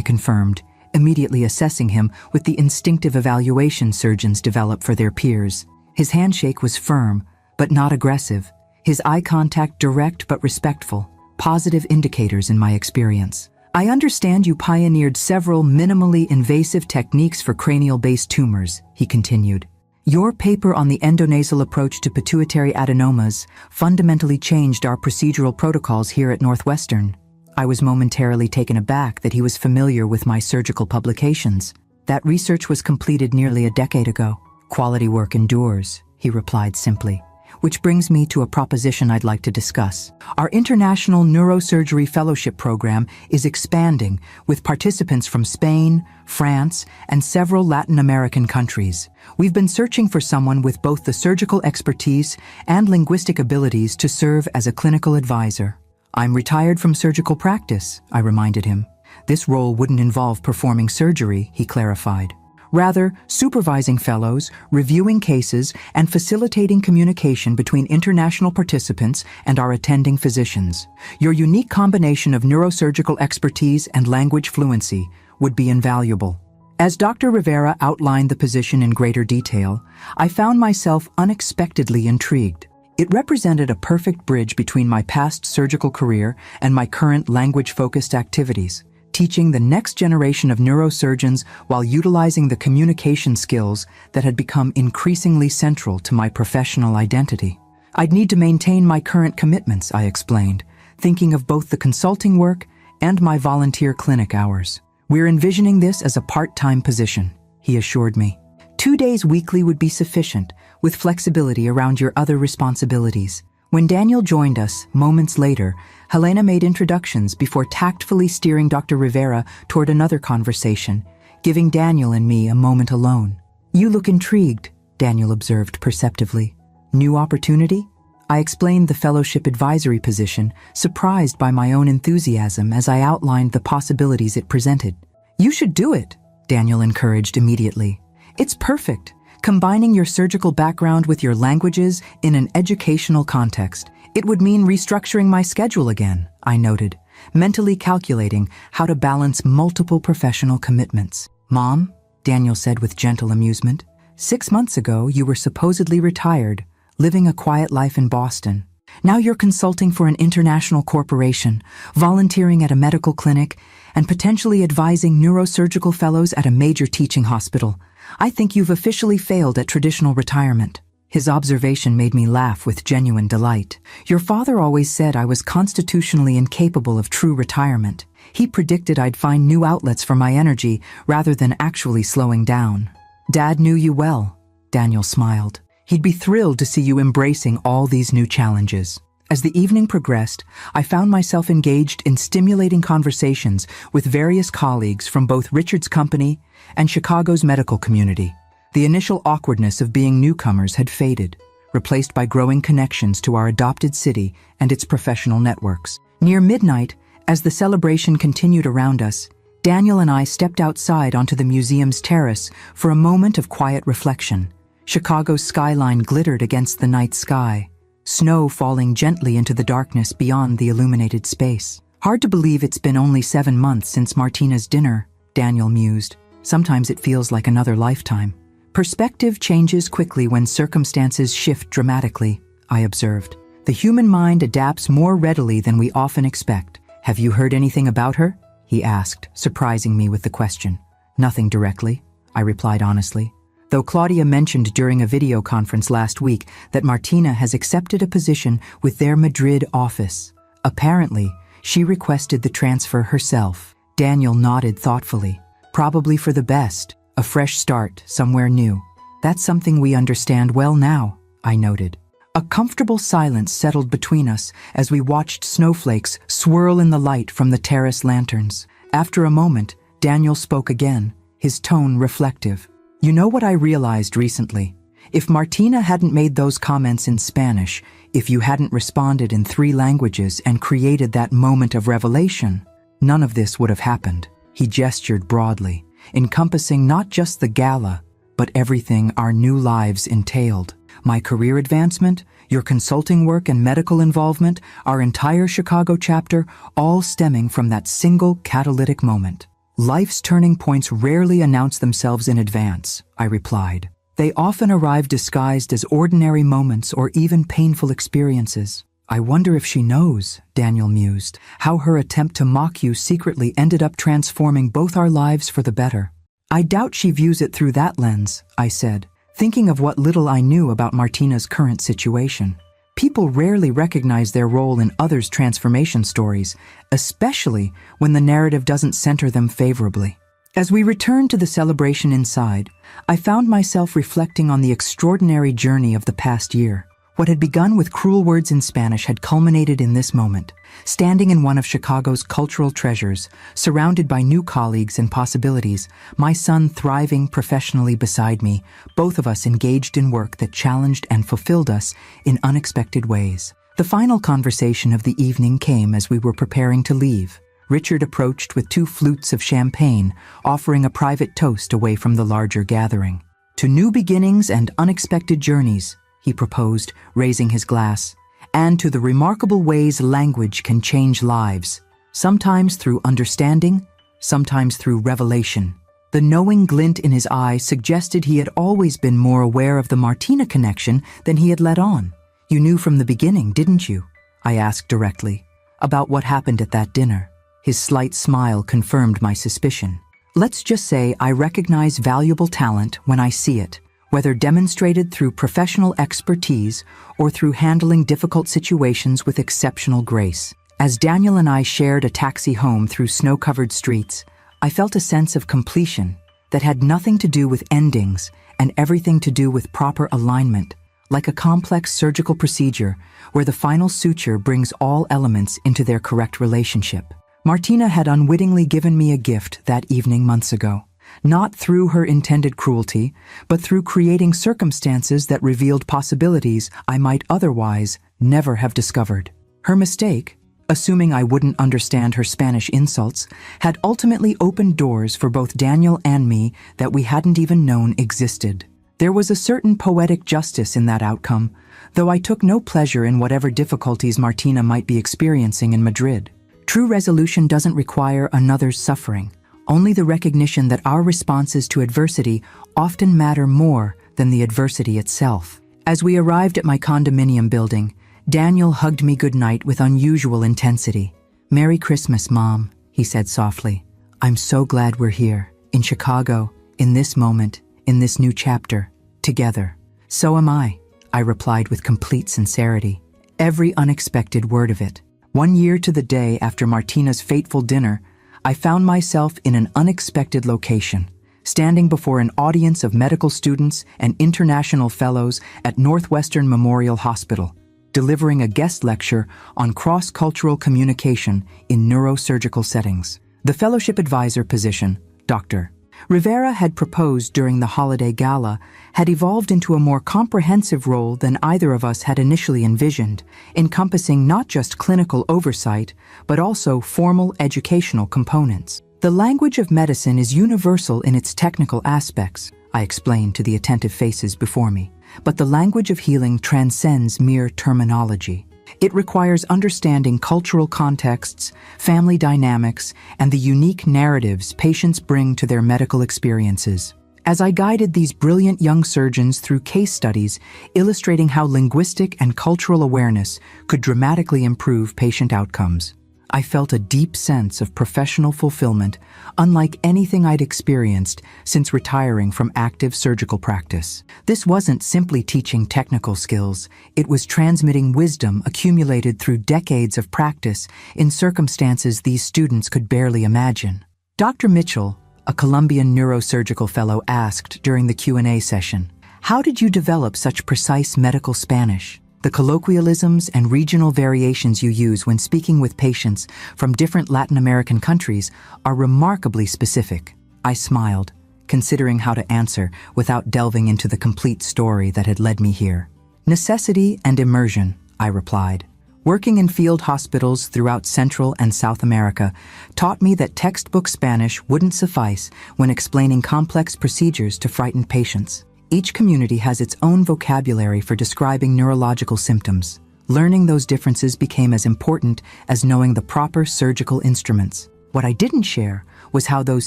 confirmed, immediately assessing him with the instinctive evaluation surgeons develop for their peers. His handshake was firm, but not aggressive. His eye contact direct but respectful. Positive indicators in my experience. "I understand you pioneered several minimally invasive techniques for cranial-based tumors," he continued. "Your paper on the endonasal approach to pituitary adenomas fundamentally changed our procedural protocols here at Northwestern." I was momentarily taken aback that he was familiar with my surgical publications. "That research was completed nearly a decade ago. Quality work endures," he replied simply. "Which brings me to a proposition I'd like to discuss. Our International Neurosurgery Fellowship Program is expanding with participants from Spain, France, and several Latin American countries. We've been searching for someone with both the surgical expertise and linguistic abilities to serve as a clinical advisor." "I'm retired from surgical practice," I reminded him. "This role wouldn't involve performing surgery," he clarified. "Rather, supervising fellows, reviewing cases, and facilitating communication between international participants and our attending physicians. Your unique combination of neurosurgical expertise and language fluency would be invaluable." As Dr. Rivera outlined the position in greater detail, I found myself unexpectedly intrigued. It represented a perfect bridge between my past surgical career and my current language-focused activities, teaching the next generation of neurosurgeons while utilizing the communication skills that had become increasingly central to my professional identity. "I'd need to maintain my current commitments," I explained, thinking of both the consulting work and my volunteer clinic hours. "We're envisioning this as a part-time position," he assured me. 2 days weekly would be sufficient, with flexibility around your other responsibilities. When Daniel joined us, moments later, Helena made introductions before tactfully steering Dr. Rivera toward another conversation, giving Daniel and me a moment alone. "You look intrigued," Daniel observed perceptively. "New opportunity?" I explained the fellowship advisory position, surprised by my own enthusiasm as I outlined the possibilities it presented. "You should do it," Daniel encouraged immediately. "It's perfect, combining your surgical background with your languages in an educational context. It would mean restructuring my schedule again," I noted, mentally calculating how to balance multiple professional commitments. "Mom," Daniel said with gentle amusement, 6 months ago you were supposedly retired, living a quiet life in Boston. Now you're consulting for an international corporation, volunteering at a medical clinic, and potentially advising neurosurgical fellows at a major teaching hospital. I think you've officially failed at traditional retirement." His observation made me laugh with genuine delight. "Your father always said I was constitutionally incapable of true retirement. He predicted I'd find new outlets for my energy rather than actually slowing down." "Dad knew you well," Daniel smiled. "He'd be thrilled to see you embracing all these new challenges." As the evening progressed, I found myself engaged in stimulating conversations with various colleagues from both Richard's company and Chicago's medical community. The initial awkwardness of being newcomers had faded, replaced by growing connections to our adopted city and its professional networks. Near midnight, as the celebration continued around us, Daniel and I stepped outside onto the museum's terrace for a moment of quiet reflection. Chicago's skyline glittered against the night sky, snow falling gently into the darkness beyond the illuminated space. Hard to believe it's been only 7 months since Martina's dinner, Daniel mused. Sometimes it feels like another lifetime. Perspective changes quickly when circumstances shift dramatically, I observed. The human mind adapts more readily than we often expect. Have you heard anything about her? He asked, surprising me with the question. Nothing directly, I replied honestly. Though Claudia mentioned during a video conference last week that Martina has accepted a position with their Madrid office. Apparently, she requested the transfer herself. Daniel nodded thoughtfully. Probably for the best, a fresh start, somewhere new. That's something we understand well now, I noted. A comfortable silence settled between us as we watched snowflakes swirl in the light from the terrace lanterns. After a moment, Daniel spoke again, his tone reflective. You know what I realized recently? If Martina hadn't made those comments in Spanish, if you hadn't responded in 3 languages and created that moment of revelation, none of this would have happened. He gestured broadly, encompassing not just the gala, but everything our new lives entailed. My career advancement, your consulting work and medical involvement, our entire Chicago chapter, all stemming from that single catalytic moment. Life's turning points rarely announce themselves in advance, I replied. They often arrive disguised as ordinary moments or even painful experiences. I wonder if she knows, Daniel mused, how her attempt to mock you secretly ended up transforming both our lives for the better. I doubt she views it through that lens, I said, thinking of what little I knew about Martina's current situation. People rarely recognize their role in others' transformation stories, especially when the narrative doesn't center them favorably. As we returned to the celebration inside, I found myself reflecting on the extraordinary journey of the past year. What had begun with cruel words in Spanish had culminated in this moment, standing in one of Chicago's cultural treasures, surrounded by new colleagues and possibilities, my son thriving professionally beside me, both of us engaged in work that challenged and fulfilled us in unexpected ways. The final conversation of the evening came as we were preparing to leave. Richard approached with 2 flutes of champagne, offering a private toast away from the larger gathering. To new beginnings and unexpected journeys, he proposed, raising his glass, and to the remarkable ways language can change lives, sometimes through understanding, sometimes through revelation. The knowing glint in his eye suggested he had always been more aware of the Martina connection than he had let on. You knew from the beginning, didn't you? I asked directly, about what happened at that dinner. His slight smile confirmed my suspicion. Let's just say I recognize valuable talent when I see it, whether demonstrated through professional expertise or through handling difficult situations with exceptional grace. As Daniel and I shared a taxi home through snow-covered streets, I felt a sense of completion that had nothing to do with endings and everything to do with proper alignment, like a complex surgical procedure where the final suture brings all elements into their correct relationship. Martina had unwittingly given me a gift that evening months ago, not through her intended cruelty, but through creating circumstances that revealed possibilities I might otherwise never have discovered. Her mistake, assuming I wouldn't understand her Spanish insults, had ultimately opened doors for both Daniel and me that we hadn't even known existed. There was a certain poetic justice in that outcome, though I took no pleasure in whatever difficulties Martina might be experiencing in Madrid. True resolution doesn't require another's suffering, only the recognition that our responses to adversity often matter more than the adversity itself. As we arrived at my condominium building, Daniel hugged me goodnight with unusual intensity. "Merry Christmas, Mom," he said softly. "I'm so glad we're here, in Chicago, in this moment, in this new chapter, together." "So am I," I replied with complete sincerity. Every unexpected word of it. 1 year to the day after Martina's fateful dinner, I found myself in an unexpected location, standing before an audience of medical students and international fellows at Northwestern Memorial Hospital, delivering a guest lecture on cross-cultural communication in neurosurgical settings. The fellowship advisor position, Dr. Rivera had proposed during the holiday gala, had evolved into a more comprehensive role than either of us had initially envisioned, encompassing not just clinical oversight, but also formal educational components. The language of medicine is universal in its technical aspects, I explained to the attentive faces before me, but the language of healing transcends mere terminology. It requires understanding cultural contexts, family dynamics, and the unique narratives patients bring to their medical experiences. As I guided these brilliant young surgeons through case studies illustrating how linguistic and cultural awareness could dramatically improve patient outcomes, I felt a deep sense of professional fulfillment, unlike anything I'd experienced since retiring from active surgical practice. This wasn't simply teaching technical skills, it was transmitting wisdom accumulated through decades of practice in circumstances these students could barely imagine. Dr. Mitchell, a Colombian neurosurgical fellow, asked during the Q&A session, "How did you develop such precise medical Spanish? The colloquialisms and regional variations you use when speaking with patients from different Latin American countries are remarkably specific." I smiled, considering how to answer without delving into the complete story that had led me here. "Necessity and immersion," I replied. "Working in field hospitals throughout Central and South America taught me that textbook Spanish wouldn't suffice when explaining complex procedures to frightened patients. Each community has its own vocabulary for describing neurological symptoms. Learning those differences became as important as knowing the proper surgical instruments. What I didn't share was how those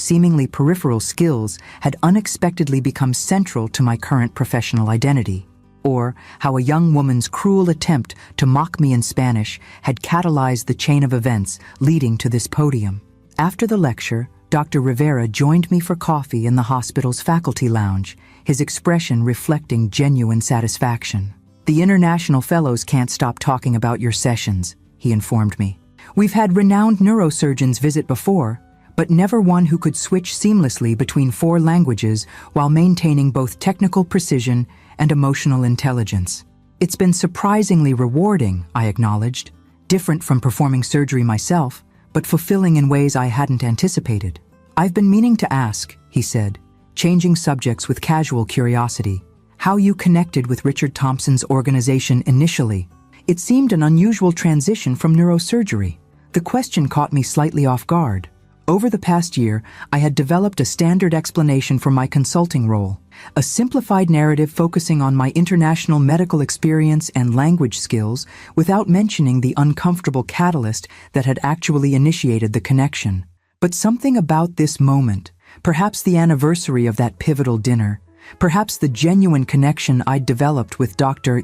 seemingly peripheral skills had unexpectedly become central to my current professional identity, or how a young woman's cruel attempt to mock me in Spanish had catalyzed the chain of events leading to this podium. After the lecture, Dr. Rivera joined me for coffee in the hospital's faculty lounge, his expression reflecting genuine satisfaction. "The international fellows can't stop talking about your sessions," he informed me. "We've had renowned neurosurgeons visit before, but never one who could switch seamlessly between 4 languages while maintaining both technical precision and emotional intelligence. It's been surprisingly rewarding," I acknowledged, "different from performing surgery myself, but fulfilling in ways I hadn't anticipated." "I've been meaning to ask," he said, changing subjects with casual curiosity, "how you connected with Richard Thompson's organization initially. It seemed an unusual transition from neurosurgery." The question caught me slightly off guard. Over the past year, I had developed a standard explanation for my consulting role, a simplified narrative focusing on my international medical experience and language skills without mentioning the uncomfortable catalyst that had actually initiated the connection. But something about this moment, perhaps the anniversary of that pivotal dinner, perhaps the genuine connection I'd developed with Dr.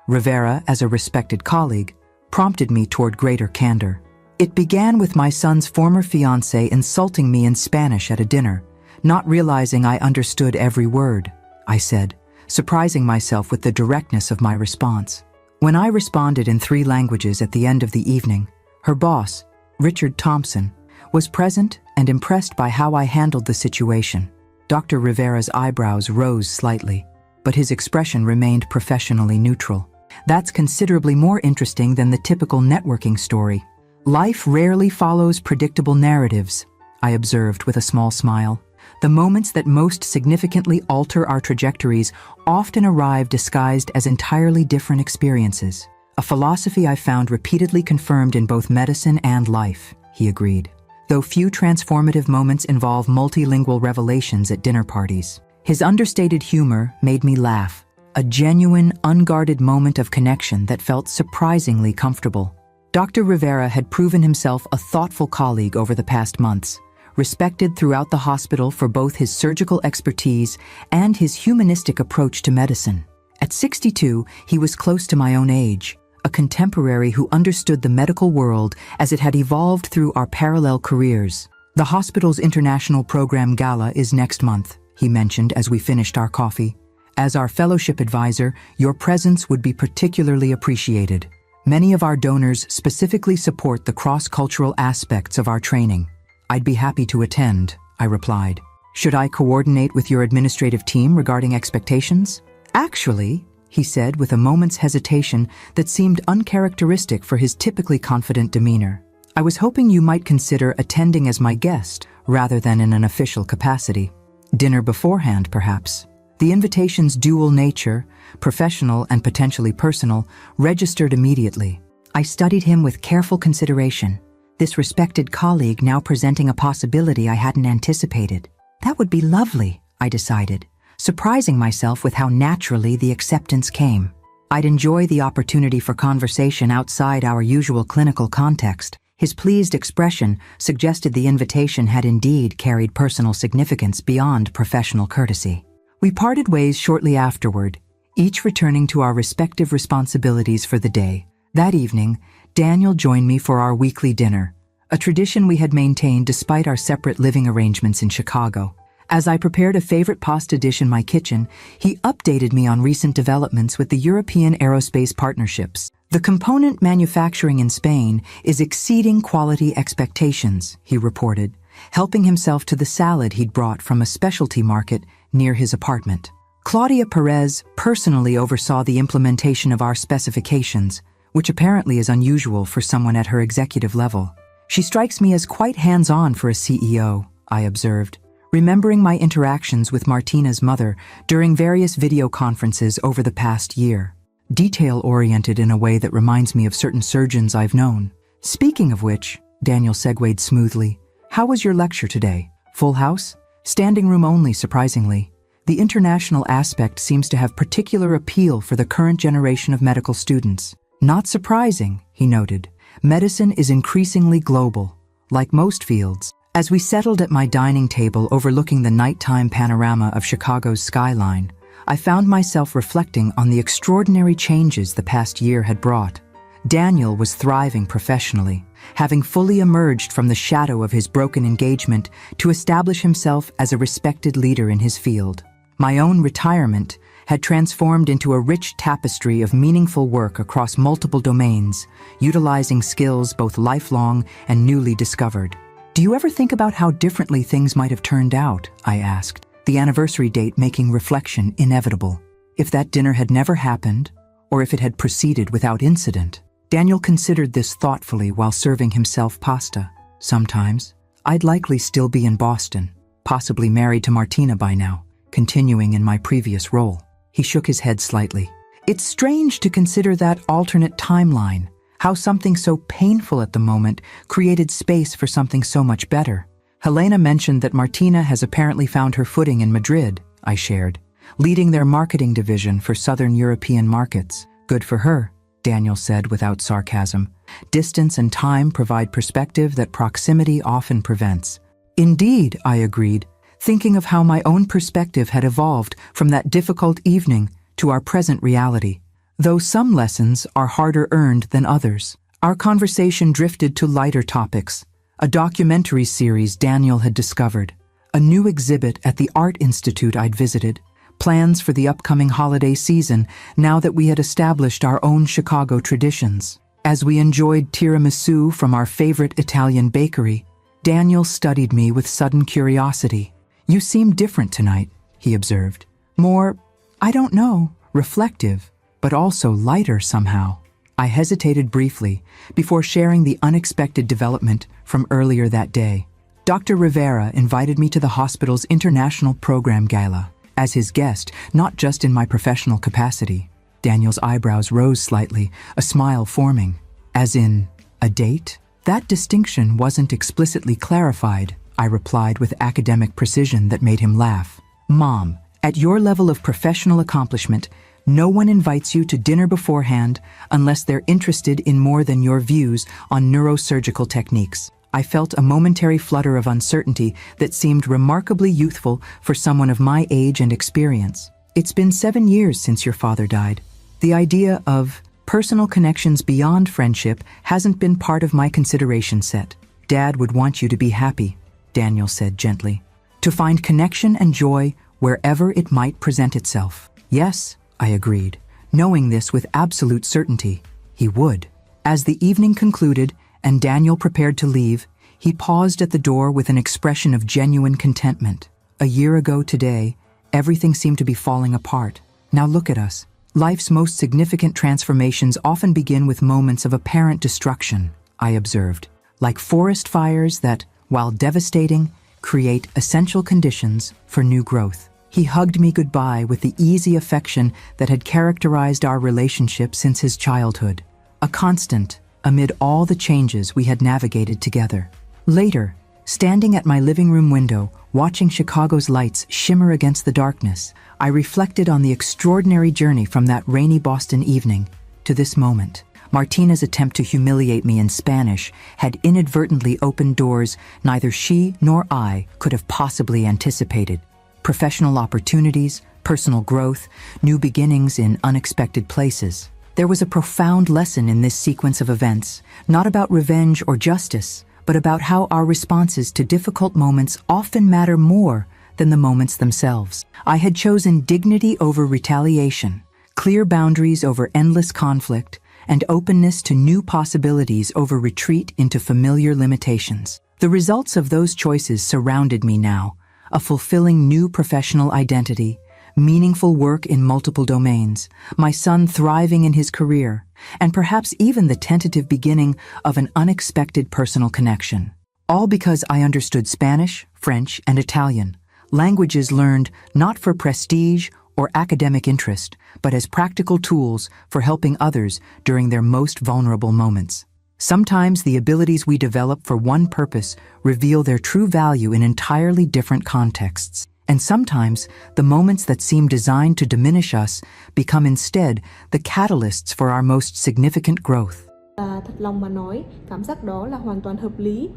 Rivera as a respected colleague, prompted me toward greater candor. It began with my son's former fiancée insulting me in Spanish at a dinner, not realizing I understood every word, I said, surprising myself with the directness of my response. When I responded in 3 languages at the end of the evening, her boss, Richard Thompson, was present and impressed by how I handled the situation. Dr. Rivera's eyebrows rose slightly, but his expression remained professionally neutral. "That's considerably more interesting than the typical networking story. Life rarely follows predictable narratives," I observed with a small smile. "The moments that most significantly alter our trajectories often arrive disguised as entirely different experiences. A philosophy I found repeatedly confirmed in both medicine and life," he agreed. "Though few transformative moments involve multilingual revelations at dinner parties." His understated humor made me laugh, a genuine, unguarded moment of connection that felt surprisingly comfortable. Dr. Rivera had proven himself a thoughtful colleague over the past months, respected throughout the hospital for both his surgical expertise and his humanistic approach to medicine. At 62, he was close to my own age, a contemporary who understood the medical world as it had evolved through our parallel careers. "The hospital's international program gala is next month," he mentioned as we finished our coffee. "As our fellowship advisor, your presence would be particularly appreciated. Many of our donors specifically support the cross-cultural aspects of our training." "I'd be happy to attend," I replied. "Should I coordinate with your administrative team regarding expectations?" "Actually," he said with a moment's hesitation that seemed uncharacteristic for his typically confident demeanor, "I was hoping you might consider attending as my guest rather than in an official capacity. Dinner beforehand, perhaps." The invitation's dual nature, professional and potentially personal, registered immediately. I studied him with careful consideration, this respected colleague now presenting a possibility I hadn't anticipated. That would be lovely, I decided, surprising myself with how naturally the acceptance came. I'd enjoy the opportunity for conversation outside our usual clinical context. His pleased expression suggested the invitation had indeed carried personal significance beyond professional courtesy. We parted ways shortly afterward, each returning to our respective responsibilities for the day. That evening, Daniel joined me for our weekly dinner, a tradition we had maintained despite our separate living arrangements in Chicago. As I prepared a favorite pasta dish in my kitchen, he updated me on recent developments with the European aerospace partnerships. The component manufacturing in Spain is exceeding quality expectations, he reported, helping himself to the salad he'd brought from a specialty market near his apartment. Claudia Perez personally oversaw the implementation of our specifications, which apparently is unusual for someone at her executive level. She strikes me as quite hands-on for a CEO, I observed, remembering my interactions with Martina's mother during various video conferences over the past year. Detail-oriented in a way that reminds me of certain surgeons I've known. Speaking of which, Daniel segued smoothly, how was your lecture today? Full house? Standing room only, surprisingly. The international aspect seems to have particular appeal for the current generation of medical students. Not surprising, he noted. Medicine is increasingly global, like most fields. As we settled at my dining table overlooking the nighttime panorama of Chicago's skyline, I found myself reflecting on the extraordinary changes the past year had brought. Daniel was thriving professionally, having fully emerged from the shadow of his broken engagement to establish himself as a respected leader in his field. My own retirement had transformed into a rich tapestry of meaningful work across multiple domains, utilizing skills both lifelong and newly discovered. Do you ever think about how differently things might have turned out? I asked, the anniversary date making reflection inevitable. If that dinner had never happened, or if it had proceeded without incident? Daniel considered this thoughtfully while serving himself pasta. Sometimes, I'd likely still be in Boston, possibly married to Martina by now, continuing in my previous role. He shook his head slightly. It's strange to consider that alternate timeline, how something so painful at the moment created space for something so much better. Helena mentioned that Martina has apparently found her footing in Madrid, I shared, leading their marketing division for Southern European markets. Good for her, Daniel said without sarcasm. Distance and time provide perspective that proximity often prevents. Indeed, I agreed, thinking of how my own perspective had evolved from that difficult evening to our present reality. Though some lessons are harder earned than others, our conversation drifted to lighter topics. A documentary series Daniel had discovered, a new exhibit at the Art Institute I'd visited, plans for the upcoming holiday season now that we had established our own Chicago traditions. As we enjoyed tiramisu from our favorite Italian bakery, Daniel studied me with sudden curiosity. You seem different tonight, he observed. More, I don't know, reflective, but also lighter somehow. I hesitated briefly before sharing the unexpected development from earlier that day. Dr. Rivera invited me to the hospital's International Program Gala as his guest, not just in my professional capacity. Daniel's eyebrows rose slightly, a smile forming. As in, a date? That distinction wasn't explicitly clarified, I replied with academic precision that made him laugh. Mom, at your level of professional accomplishment, no one invites you to dinner beforehand unless they're interested in more than your views on neurosurgical techniques. I felt a momentary flutter of uncertainty that seemed remarkably youthful for someone of my age and experience. It's been 7 years since your father died. The idea of personal connections beyond friendship hasn't been part of my consideration set. Dad would want you to be happy, Daniel said gently, to find connection and joy wherever it might present itself. Yes, I agreed, knowing this with absolute certainty. He would. As the evening concluded and Daniel prepared to leave, he paused at the door with an expression of genuine contentment. A year ago today, everything seemed to be falling apart. Now look at us. Life's most significant transformations often begin with moments of apparent destruction, I observed, like forest fires that, while devastating, create essential conditions for new growth. He hugged me goodbye with the easy affection that had characterized our relationship since his childhood, a constant amid all the changes we had navigated together. Later, Standing at my living room window, watching Chicago's lights shimmer against the darkness, I reflected on the extraordinary journey from that rainy Boston evening to this moment. Martina's attempt to humiliate me in Spanish had inadvertently opened doors neither she nor I could have possibly anticipated. Professional opportunities, personal growth, new beginnings in unexpected places. There was a profound lesson in this sequence of events, not about revenge or justice, but about how our responses to difficult moments often matter more than the moments themselves. I had chosen dignity over retaliation, clear boundaries over endless conflict, and openness to new possibilities over retreat into familiar limitations. The results of those choices surrounded me now, a fulfilling new professional identity, meaningful work in multiple domains, my son thriving in his career, and perhaps even the tentative beginning of an unexpected personal connection. All because I understood Spanish, French, and Italian, languages learned not for prestige or academic interest, but as practical tools for helping others during their most vulnerable moments. Sometimes the abilities we develop for one purpose reveal their true value in entirely different contexts. And sometimes, the moments that seem designed to diminish us become instead the catalysts for our most significant growth. Thật lòng mà nói, cảm giác đó là hoàn toàn hợp lý.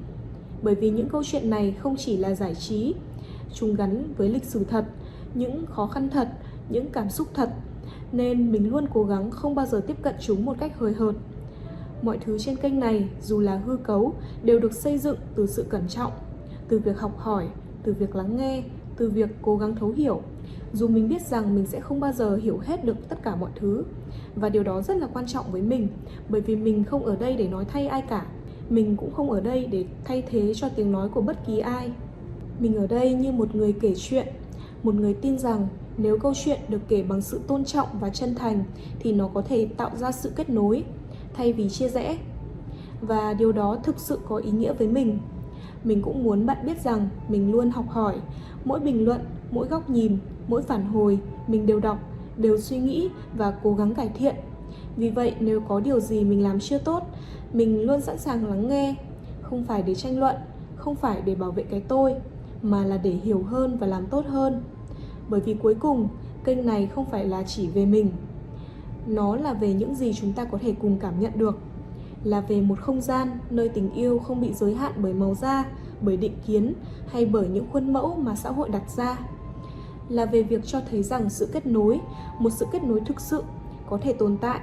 Bởi vì những câu chuyện này không chỉ là giải trí, chúng gắn với lịch sử thật, những khó khăn thật, những cảm xúc thật. Nên mình luôn cố gắng không bao giờ tiếp cận chúng một cách hời hợt. Mọi thứ trên kênh này, dù là hư cấu, đều được xây dựng từ sự cẩn trọng, từ việc học hỏi, từ việc lắng nghe, từ việc cố gắng thấu hiểu. Dù mình biết rằng mình sẽ không bao giờ hiểu hết được tất cả mọi thứ. Và điều đó rất là quan trọng với mình, bởi vì mình không ở đây để nói thay ai cả. Mình cũng không ở đây để thay thế cho tiếng nói của bất kỳ ai. Mình ở đây như một người kể chuyện, một người tin rằng nếu câu chuyện được kể bằng sự tôn trọng và chân thành thì nó có thể tạo ra sự kết nối thay vì chia rẽ. Và điều đó thực sự có ý nghĩa với mình. Mình cũng muốn bạn biết rằng mình luôn học hỏi. Mỗi bình luận, mỗi góc nhìn, mỗi phản hồi mình đều đọc, đều suy nghĩ và cố gắng cải thiện. Vì vậy nếu có điều gì mình làm chưa tốt, mình luôn sẵn sàng lắng nghe. Không phải để tranh luận, không phải để bảo vệ cái tôi, mà là để hiểu hơn và làm tốt hơn. Bởi vì cuối cùng, kênh này không phải là chỉ về mình. Nó là về những gì chúng ta có thể cùng cảm nhận được. Là về một không gian nơi tình yêu không bị giới hạn bởi màu da, bởi định kiến hay bởi những khuôn mẫu mà xã hội đặt ra. Là về việc cho thấy rằng sự kết nối, một sự kết nối thực sự có thể tồn tại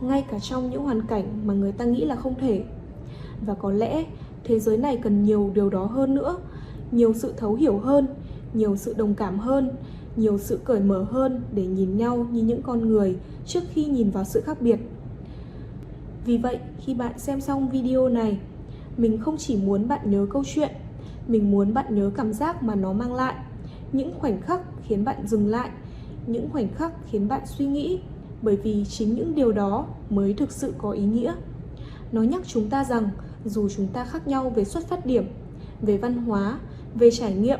ngay cả trong những hoàn cảnh mà người ta nghĩ là không thể. Và có lẽ thế giới này cần nhiều điều đó hơn nữa, nhiều sự thấu hiểu hơn, nhiều sự đồng cảm hơn, nhiều sự cởi mở hơn để nhìn nhau như những con người trước khi nhìn vào sự khác biệt. Vì vậy, khi bạn xem xong video này, mình không chỉ muốn bạn nhớ câu chuyện, mình muốn bạn nhớ cảm giác mà nó mang lại, những khoảnh khắc khiến bạn dừng lại, những khoảnh khắc khiến bạn suy nghĩ, bởi vì chính những điều đó mới thực sự có ý nghĩa. Nó nhắc chúng ta rằng dù chúng ta khác nhau về xuất phát điểm, về văn hóa, về trải nghiệm,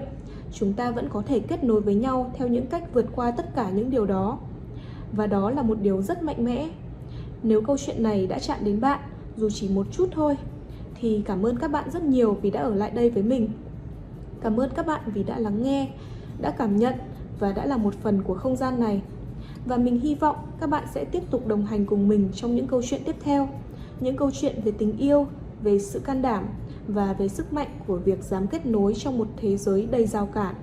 chúng ta vẫn có thể kết nối với nhau theo những cách vượt qua tất cả những điều đó. Và đó là một điều rất mạnh mẽ. Nếu câu chuyện này đã chạm đến bạn, dù chỉ một chút thôi, thì cảm ơn các bạn rất nhiều vì đã ở lại đây với mình. Cảm ơn các bạn vì đã lắng nghe, đã cảm nhận và đã là một phần của không gian này. Và mình hy vọng các bạn sẽ tiếp tục đồng hành cùng mình trong những câu chuyện tiếp theo. Những câu chuyện về tình yêu, về sự can đảm và về sức mạnh của việc dám kết nối trong một thế giới đầy rào cản.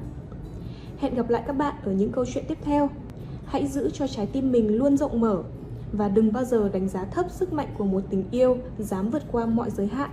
Hẹn gặp lại các bạn ở những câu chuyện tiếp theo. Hãy giữ cho trái tim mình luôn rộng mở và đừng bao giờ đánh giá thấp sức mạnh của một tình yêu dám vượt qua mọi giới hạn.